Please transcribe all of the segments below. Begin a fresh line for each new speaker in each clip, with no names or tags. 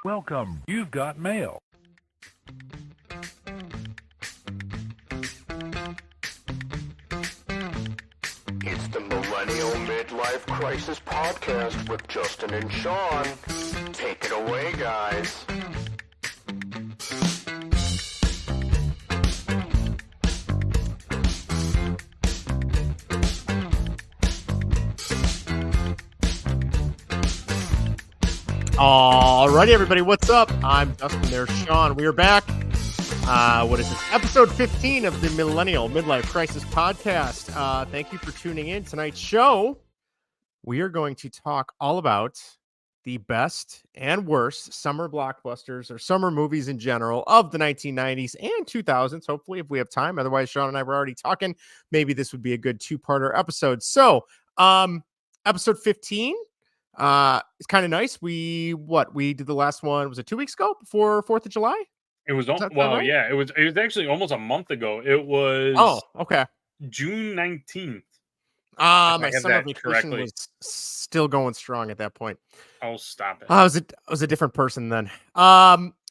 Welcome. You've got mail.
It's the Millennial Midlife Crisis Podcast with Justin and Sean. Take it away, guys.
Alrighty, everybody, what's up? I'm Dustin, there's Sean. We are back. What is this? Episode 15 of the Millennial Midlife Crisis Podcast. Thank you for tuning in. Tonight's show, we are going to talk all about the best and worst summer blockbusters or summer movies in general of the 1990s and 2000s, hopefully, if we have time. Otherwise, Sean and I were already talking. Maybe this would be a good two-parter episode. So, episode 15. It's kind of nice. We did the last one, was it 2 weeks ago before 4th of July?
It was right? Yeah, it was actually almost a month ago. It was
okay.
June 19th.
My summer vacation was still going strong at that point.
Oh, stop it.
I was a different person then.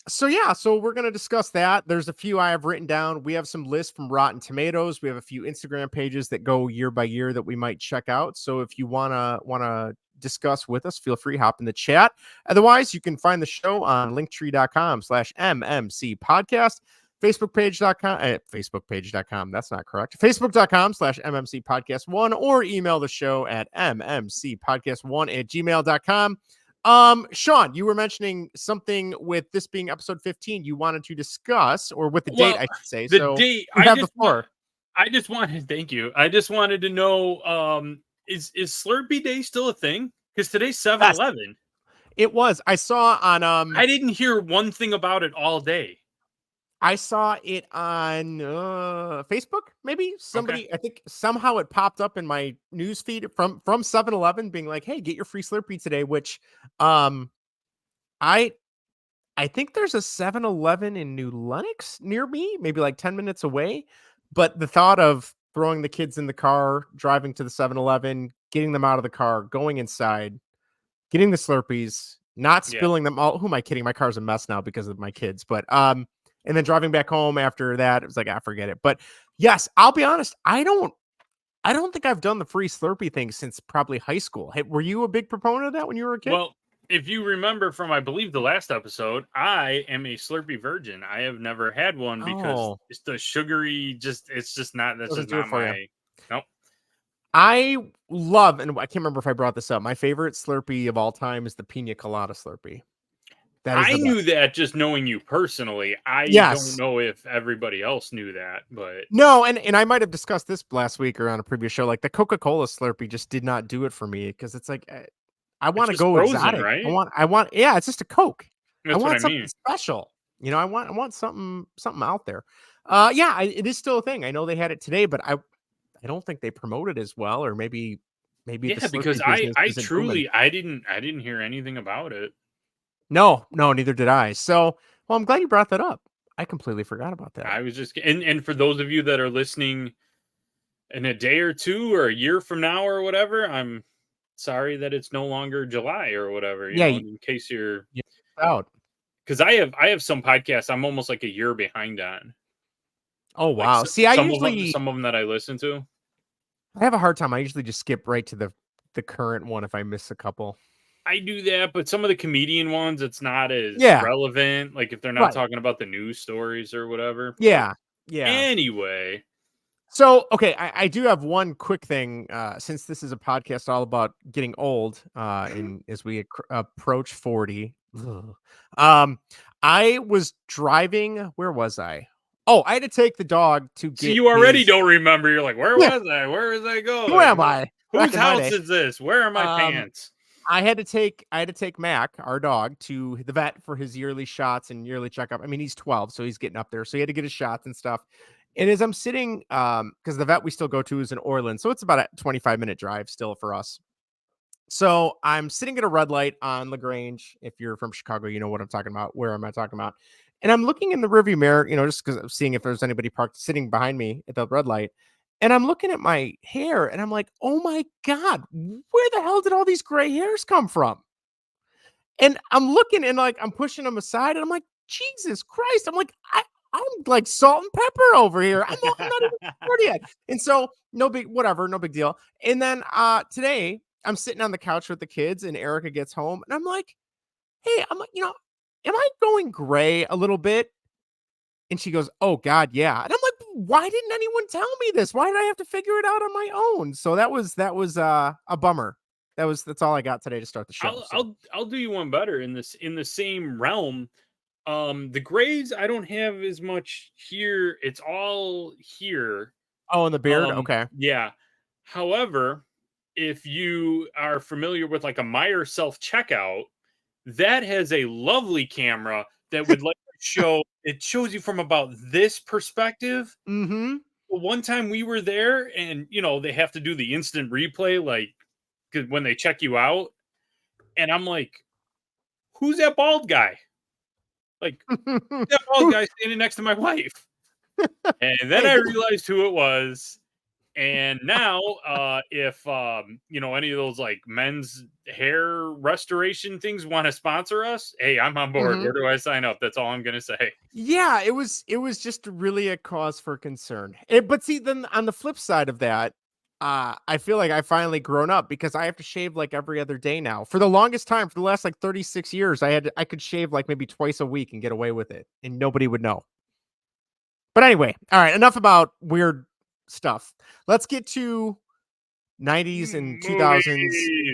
So we're going to discuss that. There's a few I have written down. We have some lists from Rotten Tomatoes. We have a few Instagram pages that go year by year that we might check out. So if you want to discuss with us, feel free, hop in the chat. Otherwise, you can find the show on linktree.com/MMC podcast, Facebook.com. That's not correct. Facebook.com/MMC podcast 1, or email the show at mmcpodcast1@gmail.com. Sean, you were mentioning something with this being episode 15 you wanted to discuss, or with the date, I should say.
The date, thank you. I just wanted to know, is Slurpee Day still a thing? Because today's 7-Eleven.
It was. I saw on
I didn't hear one thing about it all day.
I saw it on Facebook, maybe. Somebody, okay. I think somehow it popped up in my news feed from 7-Eleven being like, hey, get your free Slurpee today, which I think there's a 7-Eleven in New Lenox near me, maybe like 10 minutes away. But the thought of throwing the kids in the car, driving to the 7-Eleven, getting them out of the car, going inside, getting the Slurpees, not spilling them all. Who am I kidding? My car's a mess now because of my kids. But and then driving back home after that, it was like, forget it. But yes, I'll be honest. I don't think I've done the free Slurpee thing since probably high school. Hey, were you a big proponent of that when you were a kid?
Well, if you remember from, I believe, the last episode, I am a Slurpee virgin. I have never had one because it's the sugary, it's just not, that's just not my, nope.
I love, and I can't remember if I brought this up, my favorite Slurpee of all time is the Pina Colada Slurpee.
I knew that just knowing you personally. I don't know if everybody else knew that, but
no, and I might have discussed this last week or on a previous show. Like the Coca-Cola Slurpee just did not do it for me because it's like I want to go
frozen,
exotic.
Right?
I want, it's just a Coke.
That's
I want something special. You know, I want something out there. It is still a thing. I know they had it today, but I don't think they promote it as well, or maybe
because I truly booming. I didn't hear anything about it.
No, neither did I. So, well, I'm glad you brought that up. I completely forgot about that.
I was just, and for those of you that are listening in a day or two or a year from now or whatever, I'm sorry that it's no longer July or whatever. You know, in case you're
out.
Because I have some podcasts I'm almost like a year behind on.
Oh wow!
Like,
See, I usually
some of them that I listen to.
I have a hard time. I usually just skip right to the current one if I miss a couple.
I do that, but some of the comedian ones, it's not as relevant. Like if they're not talking about the news stories or whatever.
Yeah.
Anyway.
So, okay, I do have one quick thing. Since this is a podcast all about getting old, and as we approach 40, I was driving. Where was I? Oh, I had to take the dog to get.
So you already don't remember. You're like, where was I? Where was I going?
Who am I?
Whose house is this? Where are my pants?
I had to take Mac, our dog, to the vet for his yearly shots and yearly checkup. I mean, he's 12, so he's getting up there. So he had to get his shots and stuff. And as I'm sitting, because the vet we still go to is in Orland, so it's about a 25-minute drive still for us. So I'm sitting at a red light on LaGrange. If you're from Chicago, you know what I'm talking about. Where am I talking about? And I'm looking in the rearview mirror, just because I'm seeing if there's anybody parked sitting behind me at the red light. And I'm looking at my hair and I'm like, oh my God, where the hell did all these gray hairs come from? And I'm looking and like I'm pushing them aside, and I'm like, Jesus Christ! I'm like, I'm like salt and pepper over here. I'm not even 40 yet. And so no big no big deal. And then today I'm sitting on the couch with the kids, and Erica gets home, and I'm like, hey, I'm like, am I going gray a little bit? And she goes, oh God, yeah. And I'm like, why didn't anyone tell me this? Why did I have to figure it out on my own? So that was a bummer. That's all I got today to start the show.
I'll do you one better in the same realm. The grades I don't have as much here. It's all here.
Oh, and the beard? Okay.
Yeah. However, if you are familiar with like a Meyer self-checkout, that has a lovely camera that would let you show it shows you from about this perspective.
Mm-hmm.
One time we were there and they have to do the instant replay like when they check you out. And I'm like, who's that bald guy? Like that bald guy standing next to my wife. And then I realized who it was. And now, if any of those like men's hair restoration things want to sponsor us, hey, I'm on board.
Mhm.
Where do I sign up? That's all I'm gonna say.
Yeah, it was just really a cause for concern. But see, then on the flip side of that, I feel like I finally grown up because I have to shave like every other day now. For the longest time, for the last like 36 years, I could shave like maybe twice a week and get away with it, and nobody would know. But anyway, all right, enough about weird stuff. Let's get to 90s and 2000s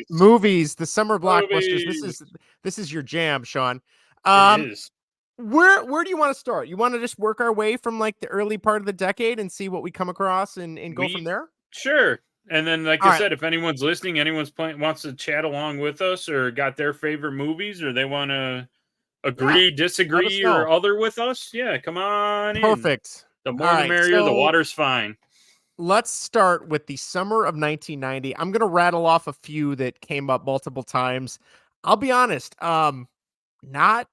movies, the summer blockbusters. This is your jam, Sean.
It is.
Where do you want to start? You want to just work our way from like the early part of the decade and see what we come across and go from there?
Sure. And then, like I said, if anyone's listening, wants to chat along with us or got their favorite movies or they want to agree, disagree, or other with us, come on in.
Perfect.
The more the merrier. The water's fine.
Let's start with the summer of 1990. I'm going to rattle off a few that came up multiple times. I'll be honest, not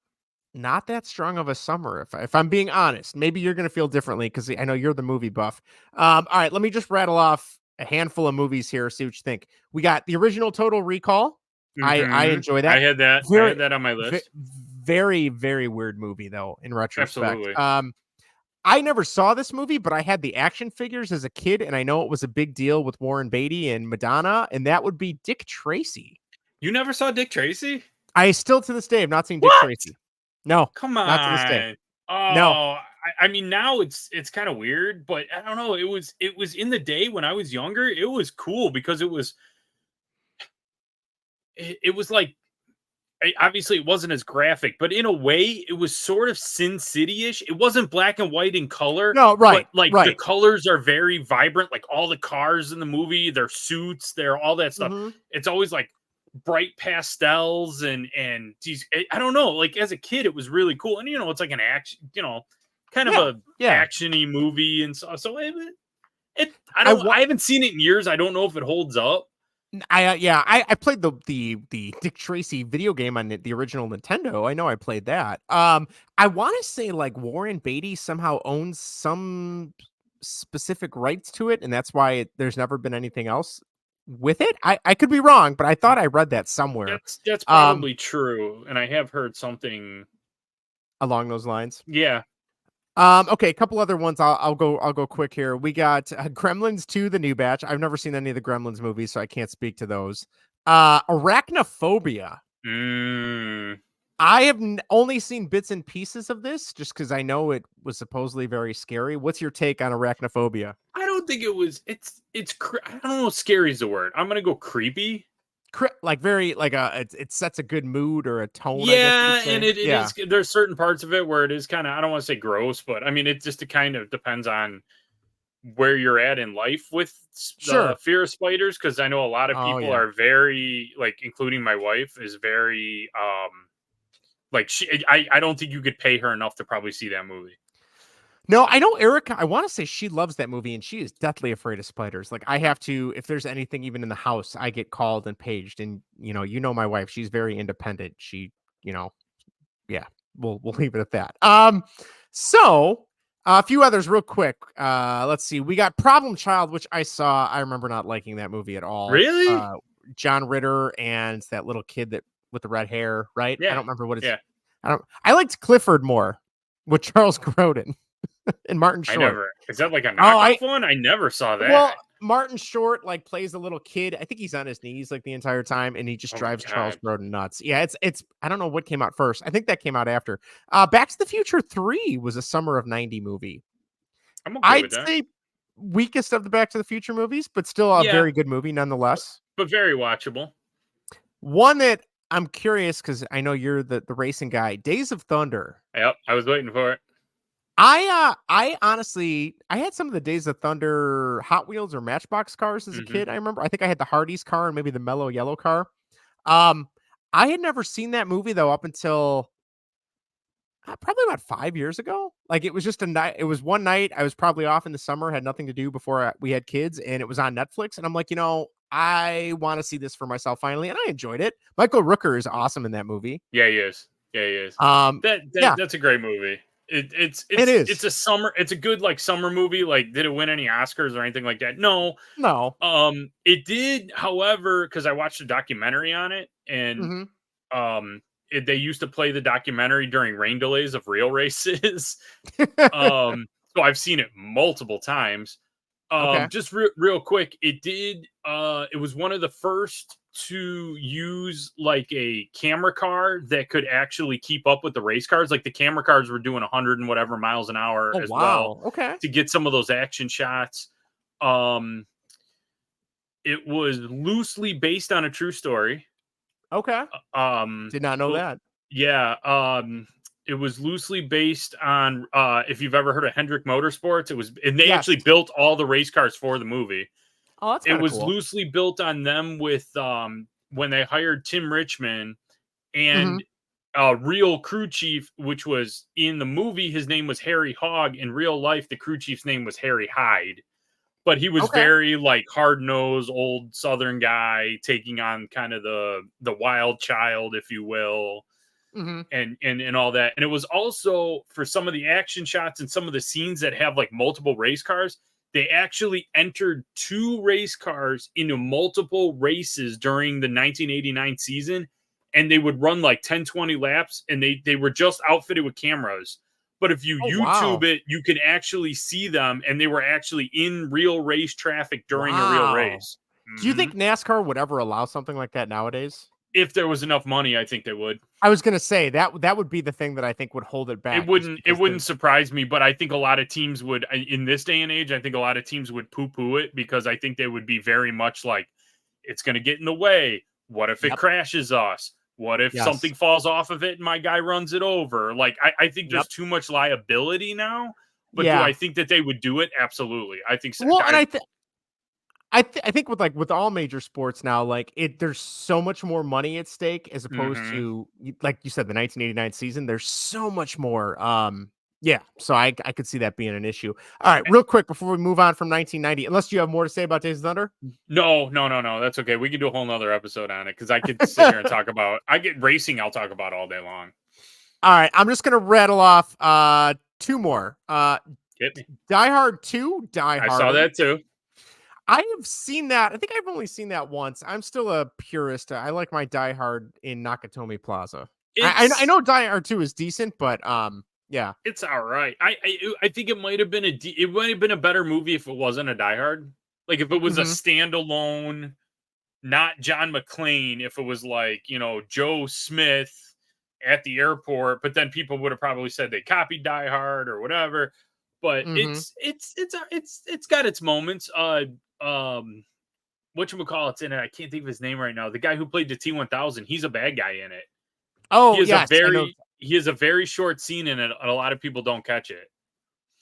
that strong of a summer, if I'm being honest. Maybe you're going to feel differently because I know you're the movie buff. All right, let me just rattle off a handful of movies here, see what you think. We got the original Total Recall.
Mm-hmm.
I enjoy that.
I had that on my list.
Very, very weird movie, though, in retrospect.
Absolutely.
I never saw this movie, but I had the action figures as a kid, and I know it was a big deal with Warren Beatty and Madonna, and that would be Dick Tracy.
You never saw Dick Tracy?
I still, to this day, have not seen Dick Tracy. No.
Come on.
Not to this day.
Oh,
no.
I mean, now it's kind of weird, but I don't know. It was in the day when I was younger, it was cool because it was like, obviously it wasn't as graphic, but in a way it was sort of Sin City-ish. It wasn't black and white in color.
No, right.
But the colors are very vibrant. Like all the cars in the movie, their suits, their all that stuff. Mm-hmm. It's always like bright pastels and geez, I don't know. Like as a kid, it was really cool. And it's like an action, kind of a action-y movie and so I haven't seen it in years. I don't know if it holds up.
I played the Dick Tracy video game on the original Nintendo. I know I played that. I want to say like Warren Beatty somehow owns some specific rights to it, and that's why there's never been anything else with it. I could be wrong, but I thought I read that somewhere.
That's probably true, and I have heard something
along those lines.
Yeah.
Okay, a couple other ones. I'll go quick here. We got Gremlins 2, the new batch. I've never seen any of the Gremlins movies, so I can't speak to those. Arachnophobia. I have only seen bits and pieces of this, just because I know it was supposedly very scary. What's your take on Arachnophobia?
I don't think it was. It's. I don't know. Scary is the word. I'm gonna go creepy.
Like very like it sets a good mood or a tone.
Yeah, and it is. There's certain parts of it where it is kind of, I don't want to say gross, but I mean it kind of depends on where you're at in life with the fear of spiders, because I know a lot of people are very, like, including my wife, is very like I don't think you could pay her enough to probably see that movie.
No, I know Erica, I want to say she loves that movie, and she is deathly afraid of spiders. Like, I have to, if there's anything even in the house, I get called and paged. And, my wife, she's very independent. She, we'll leave it at that. So a few others real quick. Let's see. We got Problem Child, which I saw. I remember not liking that movie at all.
Really?
John Ritter and that little kid that with the red hair, right? I
Yeah.
don't remember what it's.
Yeah.
I liked Clifford more with Charles Grodin and Martin
I
Short.
never. Is that like a
Oh,
knockoff one? I never saw
well,
that.
Martin Short like plays a little kid. I think he's on his knees like the entire time, and he just
Oh my
drives Charles
god.
Grodin nuts. Yeah, it's. I don't know what came out first. I think that came out after. Back to the Future 3 was a summer of '90 movie.
I'm okay with
I'd
that.
say weakest of the Back to the Future movies, but still a
Yeah,
very good movie nonetheless.
but very watchable.
One that I'm curious because I know you're the racing guy. Days of Thunder.
Yep, I was waiting for it.
I honestly I had some of the Days of Thunder Hot Wheels or Matchbox cars as a
Hmm.
kid. I remember. I think I had the Hardee's car and maybe the Mellow Yellow car. Um, I had never seen that movie though up until probably about 5 years ago. Like it was just a night. It was one night. I was probably off in the summer, had nothing to do before we had kids, and it was on Netflix. And I'm like, I want to see this for myself finally, and I enjoyed it. Michael Rooker is awesome in that movie.
Yeah, he is. Yeah, he is.
Yeah,
That's a great movie.
it
It's
is.
a summer. It's a good like summer movie. Like, did it win any Oscars or anything like that? No.
No.
It did, however, because I watched a documentary on it, and
Hmm.
they used to play the documentary during rain delays of real races. So I've seen it multiple times.
Okay.
Just real quick, it was one of the first to use like a camera car that could actually keep up with the race cars. Like the camera cars were doing 100 and whatever miles an hour
Oh
as well
wow. Okay.
to get some of those action shots. Um, it was loosely based on a true story.
Okay.
Um,
Did not know
well,
that.
yeah, it was loosely based on if you've ever heard of Hendrick Motorsports, and they
Yes.
actually built all the race cars for the movie.
Oh, that's
It
kind of
was
cool.
loosely built on them with when they hired Tim Richmond
Hmm.
and real crew chief, which was in the movie, his name was Harry Hogg. In real life, the crew chief's name was Harry Hyde. But he was
Okay.
very like hard-nosed old southern guy taking on kind of the wild child, if you will,
Hmm.
and all that. And it was also for some of the action shots and some of the scenes that have like multiple race cars, they actually entered two race cars into multiple races during the 1989 season, and they would run like 10-20 laps, and they were just outfitted with cameras. But if you
Oh
YouTube
wow.
it, you can actually see them, and they were actually in real race traffic during a real
Wow.
race.
Do you
Mhm.
think NASCAR would ever allow something like that nowadays?
If there was enough money, I think they would.
I was gonna say that would be the thing that I think would hold it
It
back, just
wouldn't it
because
wouldn't surprise me, but I think a lot of teams would in this day and age, I think a lot of teams would poo-poo it because I think they would be very much like it's going to get in the way. What if it
Yep.
crashes us? What if
Yes.
something falls off of it and my guy runs it over? Like I think
Yep.
there's too much liability now. But do
Yeah.
I think that they would do it? Absolutely. I think so.
Well, and I think with all major sports now, like there's so much more money at stake as opposed
Mhm.
to like you said, the 1989 season. There's so much more. Yeah. So I could see that being an issue. All right, real quick before we move on from 1990, unless you have more to say about Days of Thunder.
No. That's okay. We can do a whole nother episode on it because I could sit here and talk about. I get racing. I'll talk about all day long.
All right, I'm just gonna rattle off two more.
Hit me.
Die Hard 2, Die
I saw
Harder.
that too.
I have seen that. I think I've only seen that once. I'm still a purist. I like my Die Hard in Nakatomi Plaza. I
It's
know Die Hard 2 is decent, but yeah.
It's all right. I think it might have been it might have been a better movie if it wasn't a Die Hard. Like if it was a
Hmm.
standalone, not John McClane. If it was like Joe Smith at the airport, but then people would have probably said they copied Die Hard or whatever. But
Hmm.
it's got its moments. Whatchamacallit's in it? I can't think of his name right now. The guy who played the T-1000, he's a bad guy in it.
Oh yes, I know.
He has a very short scene in it, and a lot of people don't catch it.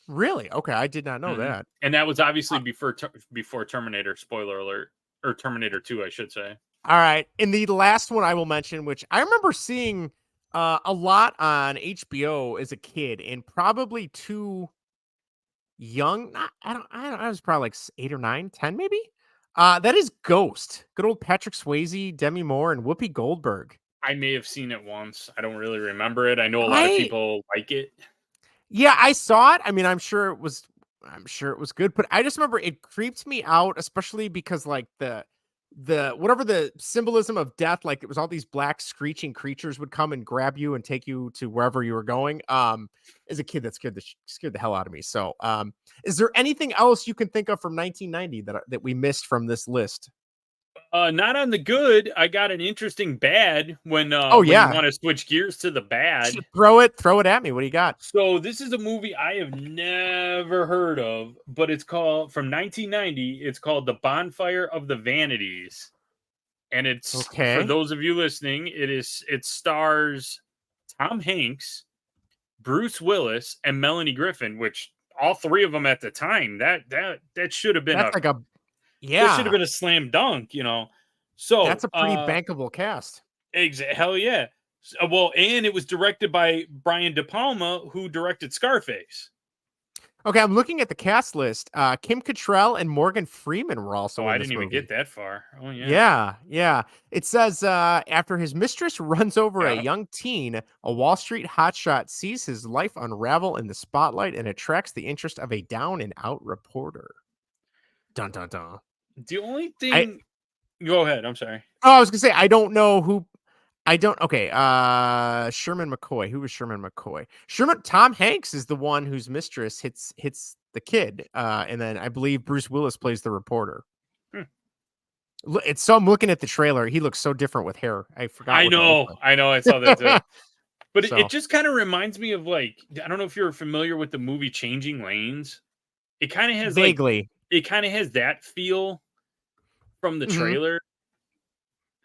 Really? Okay, I did not know
Mhm.
that.
And that was obviously before Terminator. Spoiler alert, or Terminator 2, I should say.
All right, and the last one I will mention, which I remember seeing a lot on HBO as a kid, and probably too young. I was probably like 8 or 9, 10 maybe. That is Ghost. Good old Patrick Swayze, Demi Moore, and Whoopi Goldberg.
I may have seen it once. I don't really remember it. I know a lot of
I
people like it.
Yeah, I saw it. I mean, I'm sure it was good, but I just remember it creeped me out, especially because like whatever the symbolism of death, like it was all these black screeching creatures would come and grab you and take you to wherever you were going. As a kid, that scared the hell out of me. So, is there anything else you can think of from 1990 that we missed from this list?
Not on the good. I got an interesting bad when
Oh
when you
yeah,
want to switch gears to the bad.
throw it at me. What do you got?
So this is a movie I have never heard of, but it's called from 1990. It's called The Bonfire of the Vanities. And it's for
Okay,
those of you listening, it stars Tom Hanks, Bruce Willis, and Melanie Griffin, which all three of them at the time, that should have been
that's
a
like a
that should have
yeah,
been a slam dunk, you know. So
that's a pretty bankable cast.
hell yeah. Well, and it was directed by Brian De Palma, who directed Scarface.
Okay, I'm looking at the cast list. Kim Cattrall and Morgan Freeman were also
Oh,
in
I
this
didn't even
movie.
get that far. Oh yeah.
Yeah, yeah. It says after his mistress runs over a
Yeah.
young teen, a Wall Street hotshot sees his life unravel in the spotlight and attracts the interest of a down and out reporter. Dun dun dun.
The only
I
thing Go ahead, I'm sorry.
oh, I was gonna say I don't know who. I don't. Okay, Sherman McCoy. Who was Sherman McCoy? Tom Hanks is the one whose mistress hits the kid, and then I believe Bruce Willis plays the reporter.
Hmm.
It's so I'm looking at the trailer. He looks so different with hair. I forgot what that looks
I know, I saw that too.
like.
But it
So
just kind of reminds me of like I don't know if you're familiar with the movie Changing Lanes. It kind of has like
vaguely.
it kind of has that feel from the
Hmm.
trailer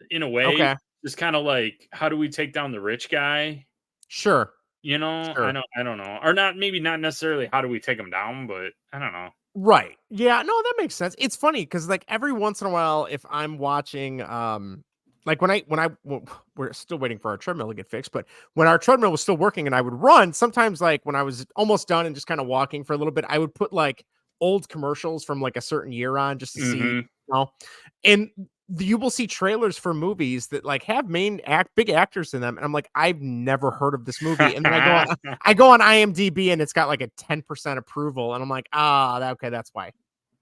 in a way.
Okay.
Just kind of like how do we take down the rich guy?
Sure.
You know,
Sure.
I don't know. Or not maybe not necessarily how do we take him down, but I don't know.
Right. Yeah. No, that makes sense. It's funny because like every once in a while, if I'm watching, like we're still waiting for our treadmill to get fixed, but when our treadmill was still working and I would run, sometimes like when I was almost done and just kind of walking for a little bit, I would put like old commercials from like a certain year on just to see,
Mhm.
and you will see trailers for movies that like have big actors in them, and I'm like, I've never heard of this movie, and then I go on IMDb and it's got like a 10% approval, and I'm like, okay, that's why.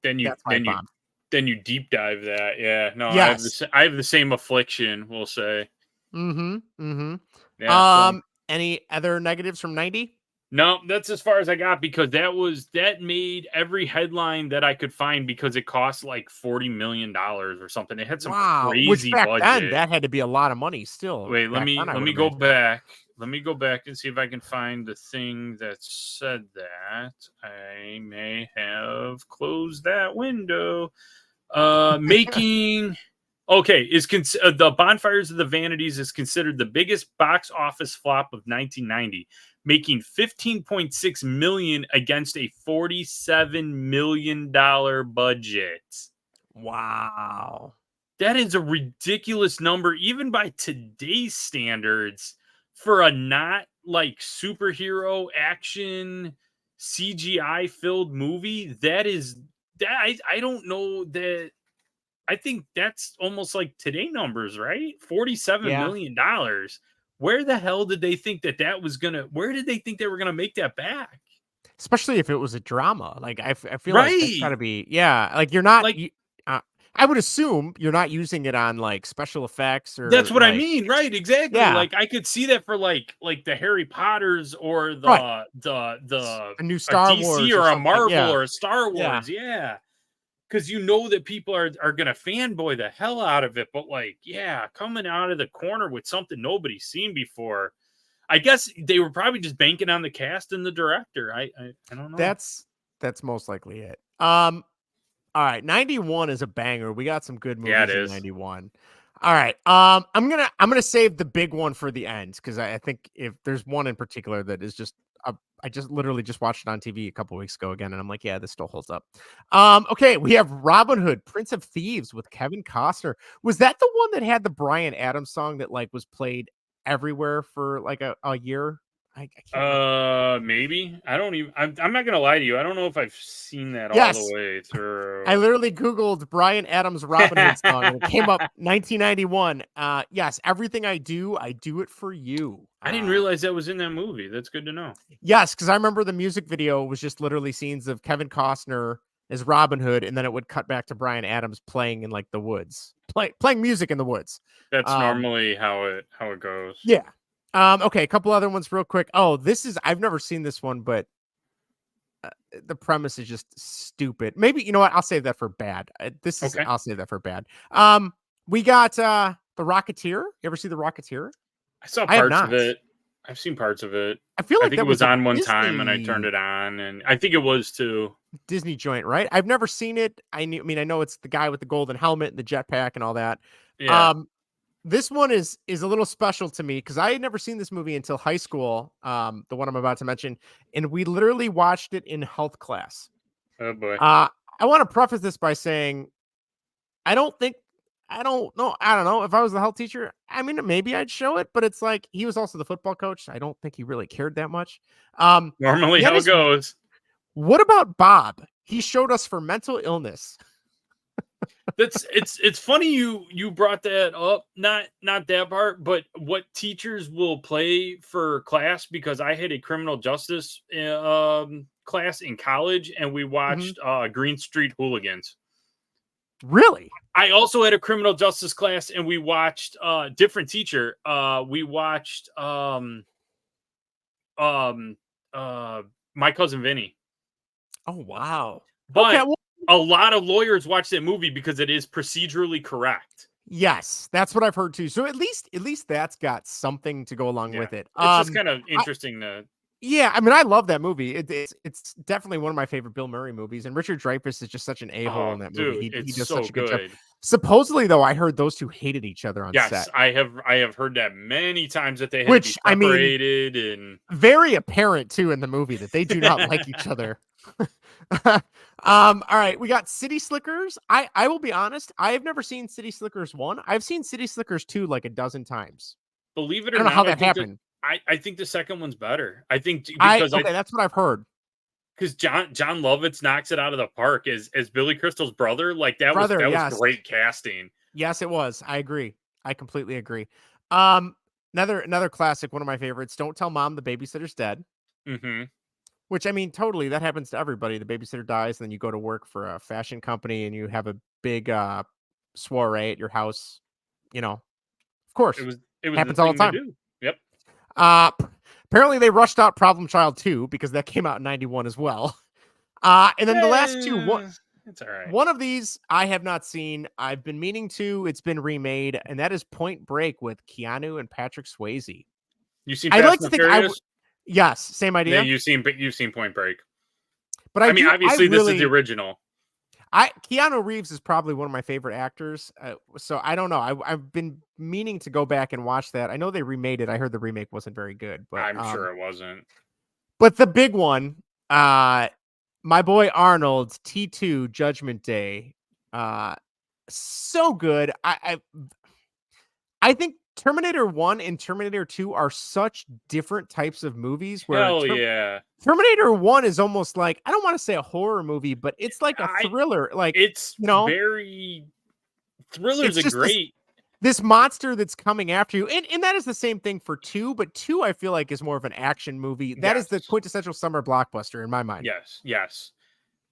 then you
That's why it
then you
bombed.
then you deep dive that. Yeah. No,
Yes.
I have the same affliction, we'll say.
Mm-hmm. Mm-hmm.
Yeah, so
Any other negatives from 90?
no, that's as far as I got because that made every headline that I could find because it cost like $40 million or something. It had some
Wow. Which
crazy
back then
budget.
that had to be a lot of money still.
Wait,
Back then, I
let
would
me go
imagine.
back. Let me go back and see if I can find the thing that said that. I may have closed that window. Making okay the Bonfires of the Vanities is considered the biggest box office flop of 1990, making 15.6 million against a $47 million budget.
Wow.
That is a ridiculous number, even by today's standards, for a not like superhero action CGI filled movie. I don't know that. I think that's almost like today numbers, right? $47
Yeah.
million. Where the hell did they think that was gonna? Where did they think they were gonna make that back?
Especially if it was a drama. Like I feel like that's got
Right.
to be like you're not
Like
I would assume you're not using it on like special effects
that's
or
what I
like
mean, right? Exactly.
yeah,
Like I could see that for like the Harry Potters or
right.
the
A new
a
Star
DC
Wars or
or a
something.
Marvel
Yeah.
or a Star
Yeah.
Wars, yeah. Because you know that people are gonna fanboy the hell out of it, but like, yeah, coming out of the corner with something nobody's seen before. I guess they were probably just banking on the cast and the director. I don't know.
That's most likely it. All right, 91 is a banger. We got some good
Yeah, it
movies in
is.
91. All right. I'm gonna save the big one for the end because I think if there's one in particular that is just I just literally just watched it on TV a couple weeks ago again, and I'm like, yeah, this still holds up. Okay, we have Robin Hood, Prince of Thieves with Kevin Costner. Was that the one that had the Bryan Adams song that like was played everywhere for like a year? I can't remember.
Maybe. I don't even I'm not gonna lie to you. I don't know if I've seen that all the
Yes,
way
I
through.
literally Googled Bryan Adams Robin Hood song and it came up 1991. Yes, everything I do it for you.
I didn't realize that was in that movie. That's good to know.
Yes, because I remember the music video was just literally scenes of Kevin Costner as Robin Hood, and then it would cut back to Bryan Adams playing in like the woods, playing music in the woods.
That's normally how it goes.
Yeah. Okay, a couple other ones real quick. Oh, I've never seen this one, but the premise is just stupid. Maybe, you know what? I'll save that for bad.
Okay.
I'll save that for bad. We got The Rocketeer. You ever see The Rocketeer?
I saw
I have
parts of
not.
it. I've seen parts of it.
I feel like
think
that
it was
a
on one time and I turned it on, and I think it was too.
Disney joint, right? I've never seen it. I know it's the guy with the golden helmet and the jetpack and all that.
Yeah.
This one is a little special to me because I had never seen this movie until high school. The one I'm about to mention, and we literally watched it in health class.
Oh boy.
I want to preface this by saying, I don't know if I was the health teacher. I mean, maybe I'd show it, but it's like he was also the football coach. I don't think he really cared that much.
Normally how it goes.
What about Bob? He showed us for mental illness.
It's funny you brought that up. Not that part, but what teachers will play for class, because I had a criminal justice class in college, and we watched Green Street Hooligans.
Really?
I also had a criminal justice class, and we watched different teacher. We watched My Cousin Vinny.
Oh wow.
But
okay, well,
a lot of lawyers watch that movie because it is procedurally correct.
Yes, that's what I've heard too. So at least that's got something to go along with it.
It's just kind of interesting to.
Yeah, I mean, I love that movie. It's definitely one of my favorite Bill Murray movies, and Richard Dreyfuss is just such an a-hole in that movie.
Dude,
He does
so
such a good
good.
job. Supposedly, though, I heard those two hated each other on set.
Yes, I have heard that many times, that they had
Which,
to be separated, and
very apparent too in the movie that they do not like each other. All right, we got City Slickers. I will be honest, I have never seen City Slickers 1. I've seen City Slickers 2 like a dozen times.
Believe it
I
or
don't know
not,
how that happened.
I think the second one's better. I think because
that's what I've heard.
Because John Lovitz knocks it out of the park as Billy Crystal's brother. Like that was great casting.
Yes, it was. I agree. I completely agree. Another classic, one of my favorites. Don't Tell Mom the Babysitter's Dead.
Mm-hmm.
Which, I mean, totally, that happens to everybody. The babysitter dies, and then you go to work for a fashion company, and you have a big soiree at your house. You know, of course,
it
happens all the time.
Yep.
Apparently, they rushed out Problem Child 2 because that came out in '91 as well. And then the last two,
it's all right.
One of these I have not seen. I've been meaning to. It's been remade, and that is Point Break with Keanu and Patrick Swayze.
You seen Fast and Furious?
Yes, same idea.
Yeah, you've seen Point Break.
But
I mean, obviously, this is the original.
Keanu Reeves is probably one of my favorite actors. So I don't know. I've been meaning to go back and watch that. I know they remade it. I heard the remake wasn't very good, but
I'm sure it wasn't.
But the big one, my boy Arnold, T2 Judgment Day, so good. I think Terminator 1 and Terminator 2 are such different types of movies. Where
Hell yeah.
Terminator 1 is almost like, I don't want to say a horror movie, but it's like a thriller. Like,
it's very thrillers are great.
This monster that's coming after you. And that is the same thing for 2, but 2 I feel like is more of an action movie. That is the quintessential summer blockbuster in my mind.
Yes.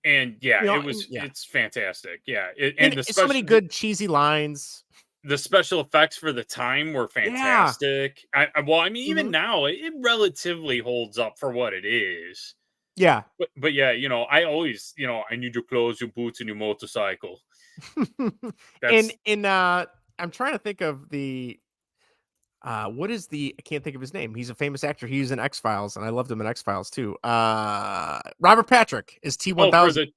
And it's fantastic. Yeah.
And so many good cheesy lines.
The special effects for the time were fantastic. Yeah. I mean, even now, it relatively holds up for what it is.
Yeah.
But yeah, I always, I need your clothes, your boots, and your motorcycle.
I'm trying to think of the, I can't think of his name. He's a famous actor. He was in X-Files, and I loved him in X-Files too. Robert Patrick is T-1000.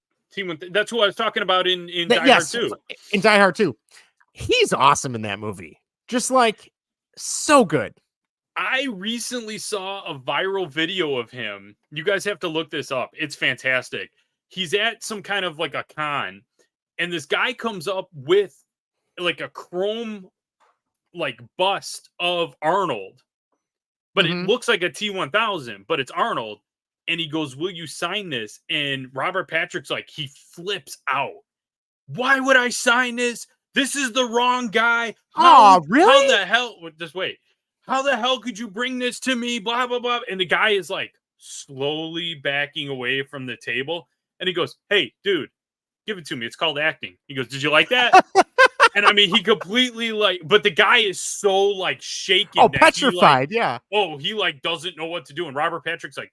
That's who I was talking about in Die Hard 2.
In Die Hard 2. He's awesome in that movie. Just like so good.
I recently saw a viral video of him. You guys have to look this up. It's fantastic. He's at some kind of like a con, and this guy comes up with like a chrome like bust of Arnold, but it looks like a T-1000, but it's Arnold. And he goes, "Will you sign this?" And Robert Patrick's like, he flips out. "Why would I sign this? This is the wrong guy."
Really?
How the hell? Just wait. How the hell could you bring this to me? Blah, blah, blah. And the guy is like slowly backing away from the table. And he goes, "Hey, dude, give it to me. It's called acting. He goes, did you like that? And I mean, he completely like, but the guy is so like shaken.
Oh,
that
petrified.
he, like,
yeah.
he like doesn't know what to do. And Robert Patrick's like,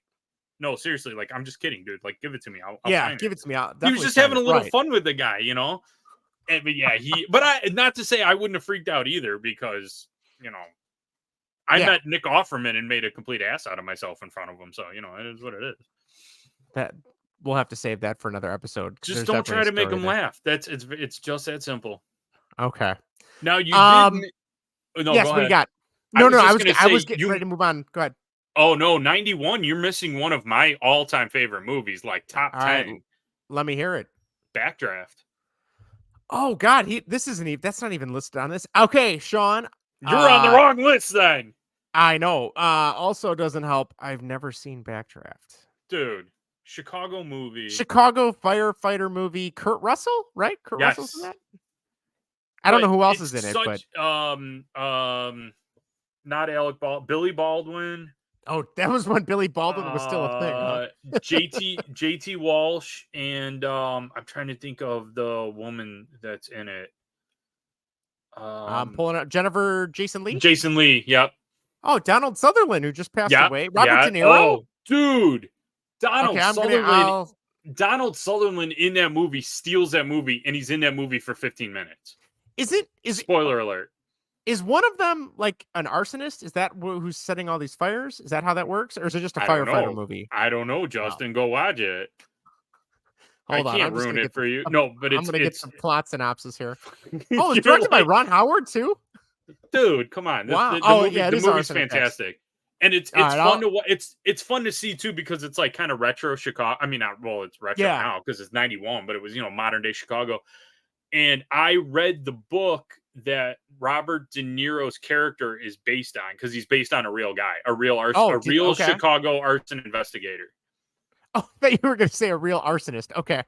no, seriously, like, I'm just kidding, dude. Like, give it to me. I'll sign
Give it to me.
He was just having a little fun with the guy, you know? And, but yeah, not to say I wouldn't have freaked out either, because, you know, I met Nick Offerman and made a complete ass out of myself in front of him. So, you know, it is what it is.
That we'll have to save that for another episode.
Just don't try to make him laugh. It's just that simple.
Okay.
Now you didn't. No,
yes,
go
what
ahead.
you got? No, I was getting ready to move on. Go ahead.
Oh no, 91. You're missing one of my all-time favorite movies, like top 10.
Right, let me hear it.
Backdraft.
Oh God, this isn't even. That's not even listed on this. Okay, Sean,
you're on the wrong list then.
I know. Also doesn't help. I've never seen Backdraft.
Dude, Chicago movie.
Chicago firefighter movie. Kurt Russell, right? Kurt Russell's in that. I don't know who else is in it, but
not Alec Baldwin, Billy Baldwin.
Oh, that was when Billy Baldwin was still a thing. Huh?
JT Walsh, and I'm trying to think of the woman that's in it.
I'm pulling up Jason Lee.
Jason Lee, yep.
Oh, Donald Sutherland, who just passed away. Robert De Niro.
Oh, dude, Donald Sutherland in that movie steals that movie, and he's in that movie for 15 minutes. Spoiler alert.
Is one of them like an arsonist? Is that who's setting all these fires? Is that how that works? Or is it just a firefighter movie?
I don't know, Justin. Go watch it.
Hold on.
I can't ruin it for you. No, but
I'm going to get some plot synopsis here. Oh, it's directed by Ron Howard too?
Dude, come on.
Wow.
The movie's fantastic. And it's fun to watch. It's fun to see too, because it's like kind of retro Chicago. I mean, it's retro now because it's 91, but it was, modern day Chicago. And I read the book that Robert De Niro's character is based on, because he's based on a real guy, a real Chicago arson investigator.
Oh, I thought you were going to say a real arsonist. Okay.